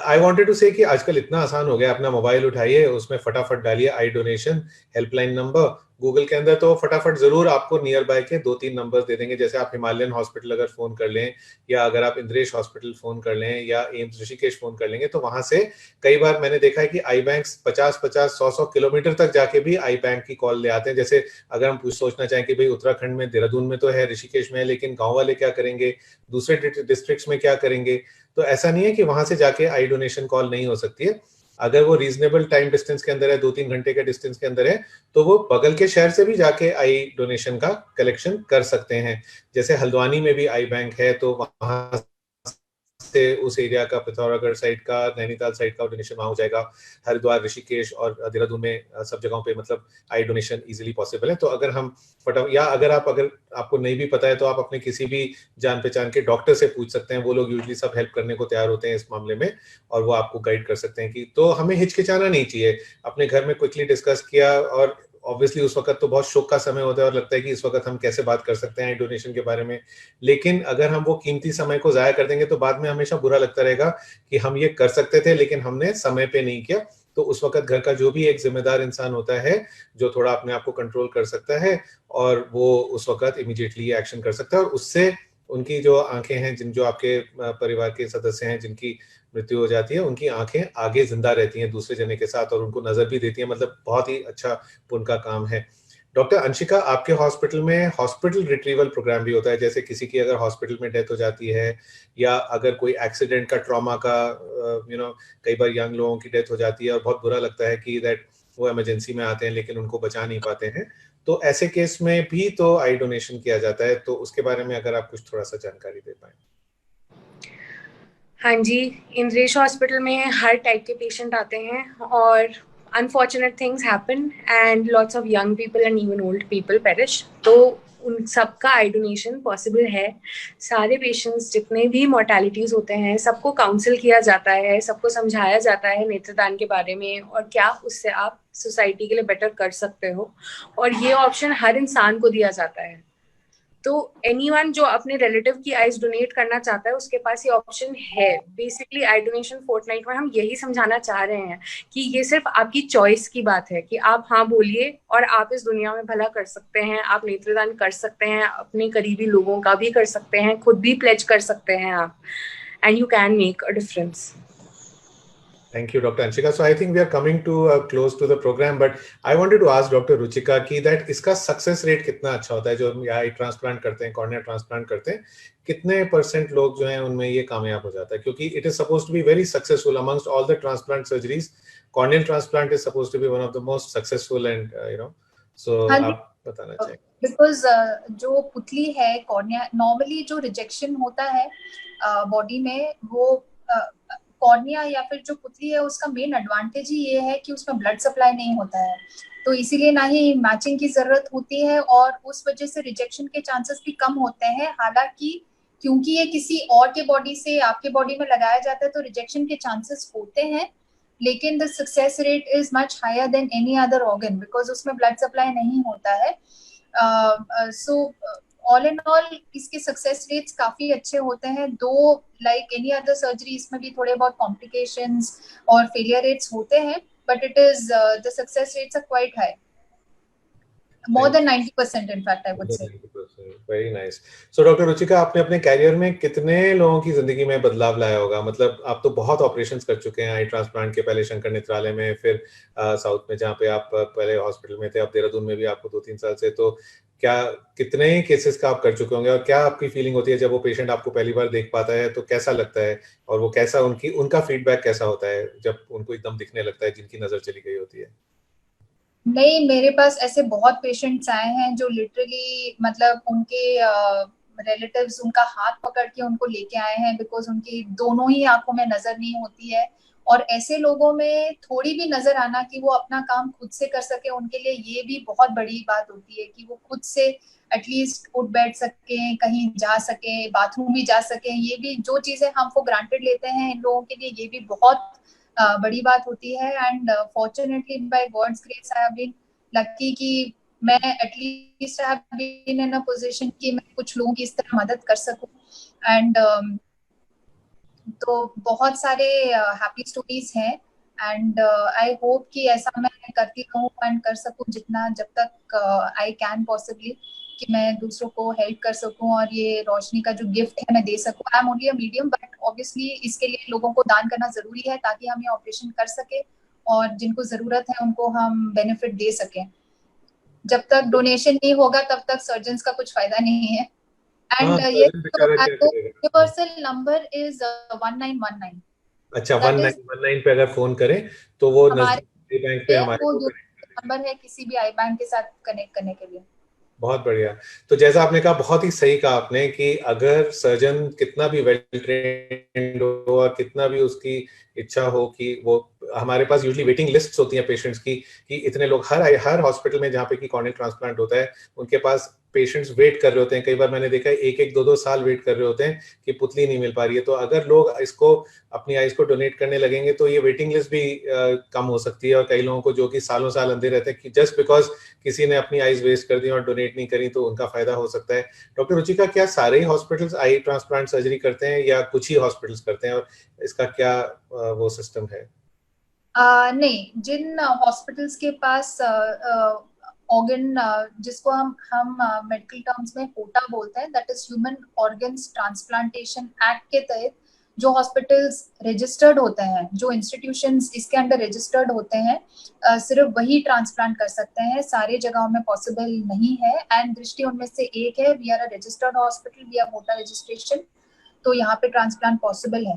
I wanted to say कि आजकल इतना आसान हो गया, अपना mobile उठाइए, उसमें फटाफट डालिए आई डोनेशन हेल्पलाइन नंबर गूगल के अंदर, तो फटाफट जरूर आपको नियर बाय के 2-3 नंबर दे देंगे। जैसे आप हिमालयन हॉस्पिटल अगर फोन कर लें, या अगर आप इंद्रेश हॉस्पिटल फोन कर लें, या एम्स ऋषिकेश फोन कर लेंगे, तो वहां से कई बार मैंने देखा है कि आई बैंक्स 50-50, 100-100 किलोमीटर तक जाके भी आई बैंक की कॉल ले आते हैं। जैसे अगर हम सोचना चाहें कि भाई उत्तराखंड में देहरादून में तो है, ऋषिकेश में है, लेकिन गांव वाले क्या करेंगे, दूसरे डिस्ट्रिक्ट्स में क्या करेंगे, तो ऐसा नहीं है कि वहां से जाके आई डोनेशन कॉल नहीं हो सकती है। अगर वो रीजनेबल टाइम डिस्टेंस के अंदर है, 2-3 घंटे के डिस्टेंस के अंदर है, तो वो बगल के शहर से भी जाके आई डोनेशन का कलेक्शन कर सकते हैं। जैसे हल्द्वानी में भी आई बैंक है, तो वहां से उस एरिया का, पिथौरागढ़ साइड का, नैनीताल साइड का डोनेशन वहां हो जाएगा। हरिद्वार, ऋषिकेश और देहरादून में सब जगहों पे मतलब आई डोनेशन इजीली पॉसिबल है। तो अगर हम या अगर आपको नहीं भी पता है, तो आप अपने किसी भी जान पहचान के डॉक्टर से पूछ सकते हैं। वो लोग यूजुअली सब हेल्प करने को तैयार होते हैं इस मामले में, और वो आपको गाइड कर सकते हैं। कि तो हमें हिचकिचाना नहीं चाहिए, अपने घर में क्विकली डिस्कस किया, और ऑब्वियसली उस वक्त तो बहुत शोक का समय होता है और लगता है कि इस वक्त हम कैसे बात कर सकते हैं डोनेशन के बारे में। लेकिन अगर हम वो कीमती समय को जाया कर देंगे, तो बाद में हमेशा बुरा लगता रहेगा कि हम ये कर सकते थे लेकिन हमने समय पे नहीं किया। तो उस वक्त घर का जो भी एक जिम्मेदार इंसान होता है, जो थोड़ा अपने आप को कंट्रोल कर सकता है, और वो उस वक्त इमीडिएटली एक्शन कर सकता है, और उससे उनकी जो आंखें हैं, जो आपके परिवार के सदस्य हैं जिनकी मृत्यु हो जाती है, उनकी आंखें आगे जिंदा रहती हैं दूसरे जने के साथ, और उनको नजर भी देती हैं। मतलब बहुत ही अच्छा पुण्य का काम है। डॉक्टर अंशिका, आपके हॉस्पिटल में हॉस्पिटल रिट्रीवल प्रोग्राम भी होता है? जैसे किसी की अगर हॉस्पिटल में डेथ हो जाती है, या अगर कोई एक्सीडेंट का, ट्रॉमा का, कई बार यंग लोगों की डेथ हो जाती है और बहुत बुरा लगता है कि दैट वो इमरजेंसी में आते हैं लेकिन उनको बचा नहीं पाते हैं, तो ऐसे केस में भी तो आई डोनेशन किया जाता है। तो उसके बारे में अगर आप कुछ थोड़ा सा जानकारी दे पाए। हाँ जी, इंद्रेश हॉस्पिटल में हर टाइप के पेशेंट आते हैं, और unfortunate things happen and lots of young people and even old people perish. तो उन सबका आई डोनेशन पॉसिबल है। सारे पेशेंट्स जितने भी मोर्टेलिटीज होते हैं, सबको काउंसिल किया जाता है, सबको समझाया जाता है नेत्रदान के बारे में, और क्या उससे आप सोसाइटी के लिए बेटर कर सकते हो, और ये ऑप्शन हर इंसान को दिया जाता है। तो एनीवन जो अपने रिलेटिव की आइज डोनेट करना चाहता है, उसके पास ये ऑप्शन है। बेसिकली आई डोनेशन फोर्टनाइट में हम यही समझाना चाह रहे हैं कि ये सिर्फ आपकी चॉइस की बात है कि आप हाँ बोलिए, और आप इस दुनिया में भला कर सकते हैं। आप नेत्रदान कर सकते हैं, अपने करीबी लोगों का भी कर सकते हैं, खुद भी प्लेज कर सकते हैं आप, and you can make a difference. Thank you, Dr. Anshika. So I think we are coming to close to the program, but I wanted to ask Dr. Ruchika कि that इसका सक्सेस रेट कितना अच्छा होता है? जो हम आई transplant करते हैं, कॉर्निया ट्रांसप्लांट करते हैं, कितने % लोग जो हैं उनमें ये कामयाब हो जाता है? क्योंकि it is suppose to be very successful amongst all the transplant surgeries. Corneal transplant is suppose to be one of the most successful, and so आप बताना चाहिए। बिकॉज जो पुतली है कॉर्निया, नॉर्मली जो रिजेक्शन होता है बॉडी में, वो कॉर्निया या फिर जो पुतली है उसका मेन एडवांटेज ही ये है कि उसमें ब्लड सप्लाई नहीं होता है, तो इसीलिए ना ही मैचिंग की जरूरत होती है, और उस वजह से रिजेक्शन के चांसेस भी कम होते हैं। हालांकि क्योंकि ये किसी और के बॉडी से आपके बॉडी में लगाया जाता है, तो रिजेक्शन के चांसेस होते हैं, लेकिन the success rate is much higher than any other organ, because उसमें ब्लड सप्लाई नहीं होता है। सो ऑल इन ऑल इसके सक्सेस रेट्स काफी अच्छे होते हैं। दो लाइक एनी अदर सर्जरी, इसमें भी थोड़े बहुत कॉम्प्लिकेशंस और फेलियर रेट्स होते हैं, but it is the success rates are quite high, more than 90% in fact I would say. Very nice. So doctor Ruchika, आपने अपने कैरियर में कितने लोगों की जिंदगी में बदलाव लाया होगा? मतलब आप तो बहुत ऑपरेशंस कर चुके हैं आई ट्रांसप्लांट के, पहले शंकर नेत्रालय में, फिर साउथ में जहाँ पे आप पहले हॉस्पिटल में थे, अब देहरादून में भी आपको 2-3 साल से। तो क्या कितने केसेस का आप कर चुके होंगे, और क्या आपकी फीलिंग होती है जब वो पेशेंट आपको पहली बार देख पाता है, तो कैसा लगता है, और वो कैसा उनका फीडबैक कैसा होता है जब उनको एकदम दिखने लगता है, जिनकी नजर चली गई होती है? नहीं, मेरे पास ऐसे बहुत पेशेंट्स आए हैं जो लिटरली मतलब उनके रिलेटिव्स उनका हाथ पकड़ के उनको लेके आए हैं, बिकॉज उनकी दोनों ही आंखों में नजर नहीं होती है। और ऐसे लोगों में थोड़ी भी नजर आना कि वो अपना काम खुद से कर सके, उनके लिए ये भी बहुत बड़ी बात होती है कि वो खुद से एटलीस्ट उठ बैठ सके, कहीं जा सके, बाथरूम भी जा सके। ये भी जो चीजें हम फॉर ग्रांटेड लेते हैं, इन लोगों के लिए ये भी बहुत बड़ी बात होती है। And fortunately by God's grace I have been lucky कि मैं at least have been in a position कि मैं कुछ लोगों की इस तरह मदद कर सकूं। एंड तो बहुत सारे हैप्पी स्टोरीज हैं। एंड आई होप कि ऐसा मैं करती रहूं एंड कर सकूं जितना, जब तक आई कैन पॉसिबली, कि मैं दूसरों को हेल्प कर सकूं और ये रोशनी का जो गिफ्ट है मैं दे सकूं। I am only a medium, but obviously इसके लिए लोगों को दान करना जरूरी है ताकि हम ये ऑपरेशन कर सके और जिनको जरूरत है उनको हम बेनिफिट दे सकें। जब तक डोनेशन नहीं होगा तब तक सर्जन्स का कुछ फायदा नहीं है। हाँ, एंड ये सर्जन बेचारा क्या करेगा? Universal number is 1919। अच्छा, दैट इज 1919 पे अगर फोन करें तो वो हमारे नजदीकी बैंक पे हमारे वो को कनेक्ट करेगा। नंबर है किसी भी आई बैंक के साथ कनेक्ट करने के लिए। बहुत बढ़िया। तो जैसा आपने कहा, बहुत ही सही कहा आपने, कि अगर सर्जन कितना भी वेल ट्रेन्ड हो और कितना भी उसकी इच्छा हो कि वो, हमारे पास यूजुअली वेटिंग लिस्ट्स होती हैं पेशेंट्स की, कि इतने लोग हर हॉस्पिटल में जहाँ पे कि कॉर्नियल ट्रांसप्लांट होता है, उनके पास पेशेंट्स वेट कर रहे होते हैं। कई बार मैंने देखा है 1-1, 2-2 साल वेट कर रहे होते हैं कि पुतली नहीं मिल पा रही है। तो अगर लोग इसको, अपनी आइज को डोनेट करने लगेंगे, तो ये वेटिंग लिस्ट भी कम हो सकती है। और कई लोगों को जो कि सालों साल अंधे रहते हैं, कि जस्ट बिकॉज किसी ने अपनी आइज वेस्ट कर दी और डोनेट नहीं करी, तो उनका फायदा हो सकता है। डॉक्टर रुचिका, क्या सारे ही हॉस्पिटल्स आई ट्रांसप्लांट सर्जरी करते हैं या कुछ ही हॉस्पिटल्स करते हैं, और इसका क्या वो सिस्टम है? नहीं, जिन हॉस्पिटल्स के पास ऑर्गन, जिसको हम मेडिकल टर्म्स में होटा बोलते हैं, that is human organs transplantation act के तहत जो हॉस्पिटल्स रजिस्टर्ड होते हैं, जो इंस्टीट्यूशंस इसके अंडर रजिस्टर्ड होते हैं, सिर्फ वही ट्रांसप्लांट कर सकते हैं। सारे जगहों में पॉसिबल नहीं है। एंड दृष्टि उनमें से एक है। We are a registered hospital, we are HOTA registration, तो यहाँ पे ट्रांसप्लांट पॉसिबल है।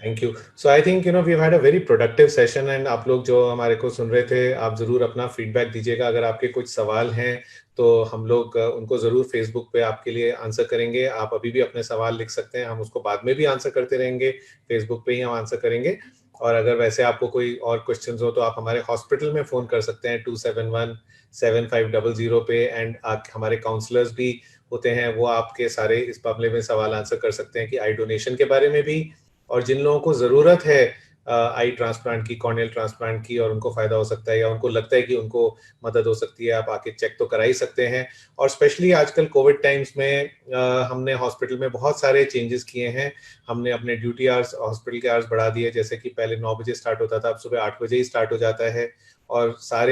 Thank you. So I think we have had a very productive session, and आप लोग जो हमारे को सुन रहे थे, आप जरूर अपना फीडबैक दीजिएगा। अगर आपके कुछ सवाल हैं तो हम लोग उनको जरूर फेसबुक पे आपके लिए आंसर करेंगे। आप अभी भी अपने सवाल लिख सकते हैं, हम उसको बाद में भी आंसर करते रहेंगे। फेसबुक पे ही हम आंसर करेंगे। और अगर वैसे आपको कोई और क्वेश्चंस हो तो आप हमारे हॉस्पिटल में फोन कर सकते हैं 271-7500 पे। एंड हमारे काउंसलर्स भी होते हैं, वो आपके सारे इस मामले में सवाल आंसर कर सकते हैं, कि आई डोनेशन के बारे में भी, और जिन लोगों को जरूरत है आई ट्रांसप्लांट की, कॉर्नियल ट्रांसप्लांट की, और उनको फायदा हो सकता है या उनको लगता है कि उनको मदद हो सकती है, आप आके चेक तो करा ही सकते हैं। और स्पेशली आजकल कोविड टाइम्स में हमने हॉस्पिटल में बहुत सारे चेंजेस किए हैं। हमने अपने ड्यूटी आवर्स, हॉस्पिटल के आवर्स बढ़ा दिए। जैसे कि पहले 9 बजे स्टार्ट होता था, अब सुबह 8 बजे ही स्टार्ट हो जाता है। और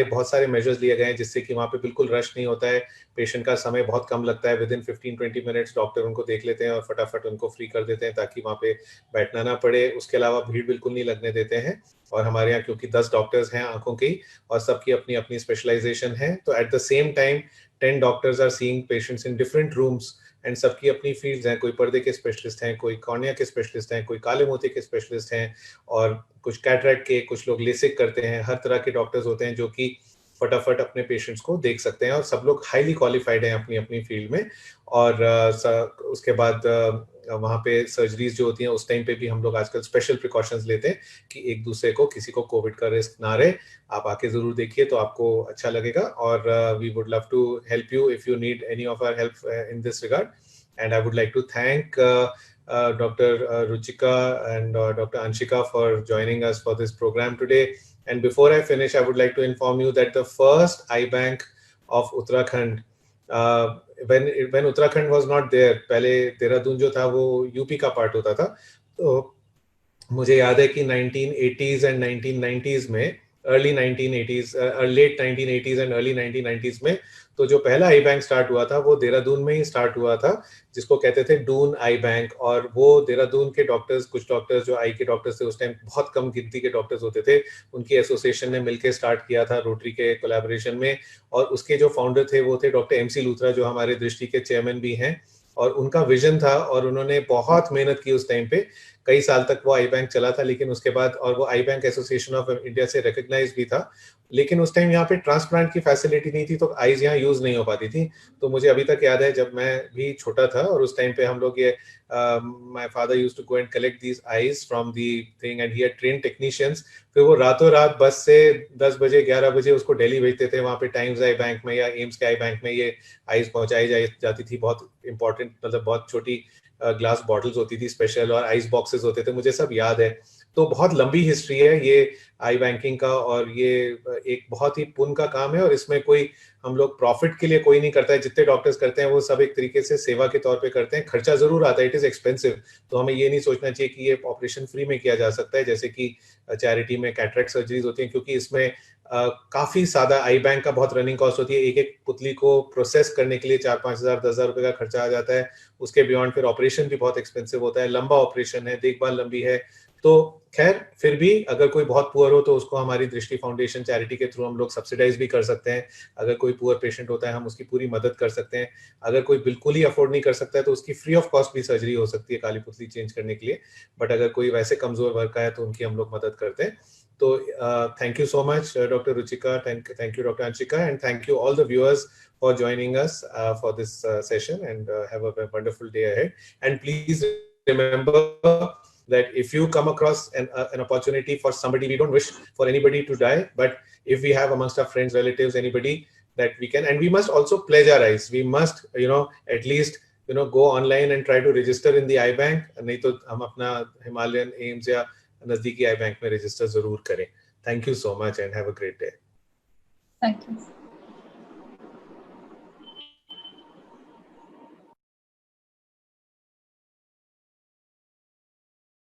बहुत सारे मेजर्स लिए गए हैं जिससे कि वहाँ पे बिल्कुल रश नहीं होता है। पेशेंट का समय बहुत कम लगता है। विदिन 15-20 मिनट्स डॉक्टर उनको देख लेते हैं और फटाफट उनको फ्री कर देते हैं, ताकि वहाँ पे बैठना ना पड़े। उसके अलावा भीड़ बिल्कुल नहीं लगने देते हैं। और हमारे यहाँ क्योंकि 10 डॉक्टर्स हैं आंखों की, और सबकी अपनी अपनी स्पेशलाइजेशन है, तो at the same time 10 doctors are seeing patients in different rooms. And सबकी अपनी फील्ड्स हैं। कोई पर्दे के स्पेशलिस्ट हैं, कोई कॉर्निया के स्पेशलिस्ट हैं, कोई काले मोती के स्पेशलिस्ट हैं, और कुछ कैटरैक्ट के, कुछ लोग लेसिक करते हैं। हर तरह के डॉक्टर्स होते हैं जो कि फटाफट अपने पेशेंट्स को देख सकते हैं, और सब लोग हाईली क्वालिफाइड हैं अपनी अपनी फील्ड में। और उसके बाद वहाँ पे सर्जरीज जो होती हैं, उस टाइम पे भी हम लोग आजकल स्पेशल प्रिकॉशंस लेते हैं कि एक दूसरे को, किसी को कोविड का रिस्क ना रहे। आप आके जरूर देखिए, तो आपको अच्छा लगेगा। और we would love to help you if you need any of our help in this regard. And I would like to thank Dr. Ruchika and Dr. Anshika for joining us for this program today. And before I finish, I would like to inform you that the first eye bank of Uttarakhand, when Uttarakhand was not there, पहले देहरादून जो था वो UP का part होता था। तो मुझे याद है कि 1980s एंड 1990s में early 1980s, late 1980s and early 1990s में। तो जो पहला आई बैंक स्टार्ट हुआ था वो देहरादून में ही स्टार्ट हुआ था, जिसको कहते थे डून आई बैंक। और वो देहरादून के डॉक्टर्स, कुछ डॉक्टर्स जो आई के डॉक्टर्स थे, उस टाइम बहुत कम गिनती के डॉक्टर्स होते थे, उनकी एसोसिएशन ने मिलकर स्टार्ट किया था रोटरी के कोलैबोरेशन में। और उसके जो फाउंडर थे वो थे डॉक्टर एमसी लूथरा, जो हमारे दृष्टि के चेयरमैन भी हैं। और उनका विजन था और उन्होंने बहुत मेहनत की उस टाइम पे, कई साल तक वो आई बैंक चला था। लेकिन उसके बाद, और वो आई बैंक एसोसिएशन ऑफ इंडिया से रिकॉग्नाइज भी था, लेकिन उस टाइम यहाँ पे ट्रांसप्लांट की फैसिलिटी नहीं थी, तो आईज यहाँ यूज नहीं हो पाती थी। तो मुझे अभी तक याद है जब मैं भी छोटा था और उस टाइम पे हम लोग ये my father used to go and collect these eyes from the thing and he had trained technicians. फिर वो रातों रात बस से 10 बजे 11 बजे उसको दिल्ली भेजते थे, वहाँ पे टाइम्स आई बैंक में या एम्स के आई बैंक में ये आईज पहुंचाई जाती थी। बहुत इंपॉर्टेंट, मतलब बहुत छोटी ग्लास बॉटल्स होती थी स्पेशल, और आइस बॉक्सेस होते थे, मुझे सब याद है। तो बहुत लंबी हिस्ट्री है ये आई बैंकिंग का, और ये एक बहुत ही पुण्य का काम है। और इसमें कोई, हम लोग प्रॉफिट के लिए कोई नहीं करता है, जितने डॉक्टर्स करते हैं वो सब एक तरीके से सेवा के तौर पे करते हैं। खर्चा जरूर आता है, इट इज एक्सपेंसिव, तो हमें ये नहीं सोचना चाहिए कि ये ऑपरेशन फ्री में किया जा सकता है, जैसे कि चैरिटी में कैटरेक्ट सर्जरीज होती हैं, क्योंकि इसमें काफी ज्यादा आई बैंक का बहुत रनिंग कॉस्ट होती है। एक एक पुतली को प्रोसेस करने के लिए 4-5 हजार 10 हजार रुपए का खर्चा आ जाता है। उसके बियॉन्ड फिर ऑपरेशन भी बहुत एक्सपेंसिव होता है, लंबा ऑपरेशन है, देखभाल लंबी है। तो खैर, फिर भी अगर कोई बहुत पुअर हो तो उसको हमारी दृष्टि फाउंडेशन चैरिटी के थ्रू हम लोग सब्सिडाइज भी कर सकते हैं। अगर कोई पुअर पेशेंट होता है हम उसकी पूरी मदद कर सकते हैं। अगर कोई बिल्कुल ही अफोर्ड नहीं कर सकता है तो उसकी फ्री ऑफ कॉस्ट भी सर्जरी हो सकती है काली पुतली चेंज करने के लिए। बट अगर कोई वैसे कमजोर वर्ग का है तो उनकी हम लोग मदद करते हैं। तो thank you so much, Dr. Ruchika. Thank you, Dr. Anshika, and thank you all the viewers for joining us for this session, and have a wonderful day ahead. And please remember that if you come across an opportunity for somebody, we don't wish for anybody to die, but if we have amongst our friends, relatives, anybody that we can, and we must also pledge our eyes. We must, at least, go online and try to register in the iBank. नहीं तो हम अपना Himalayan AIIMS या नजदीकी आई bank में register जरूर करें। Thank you so much and have a great day. Thank you.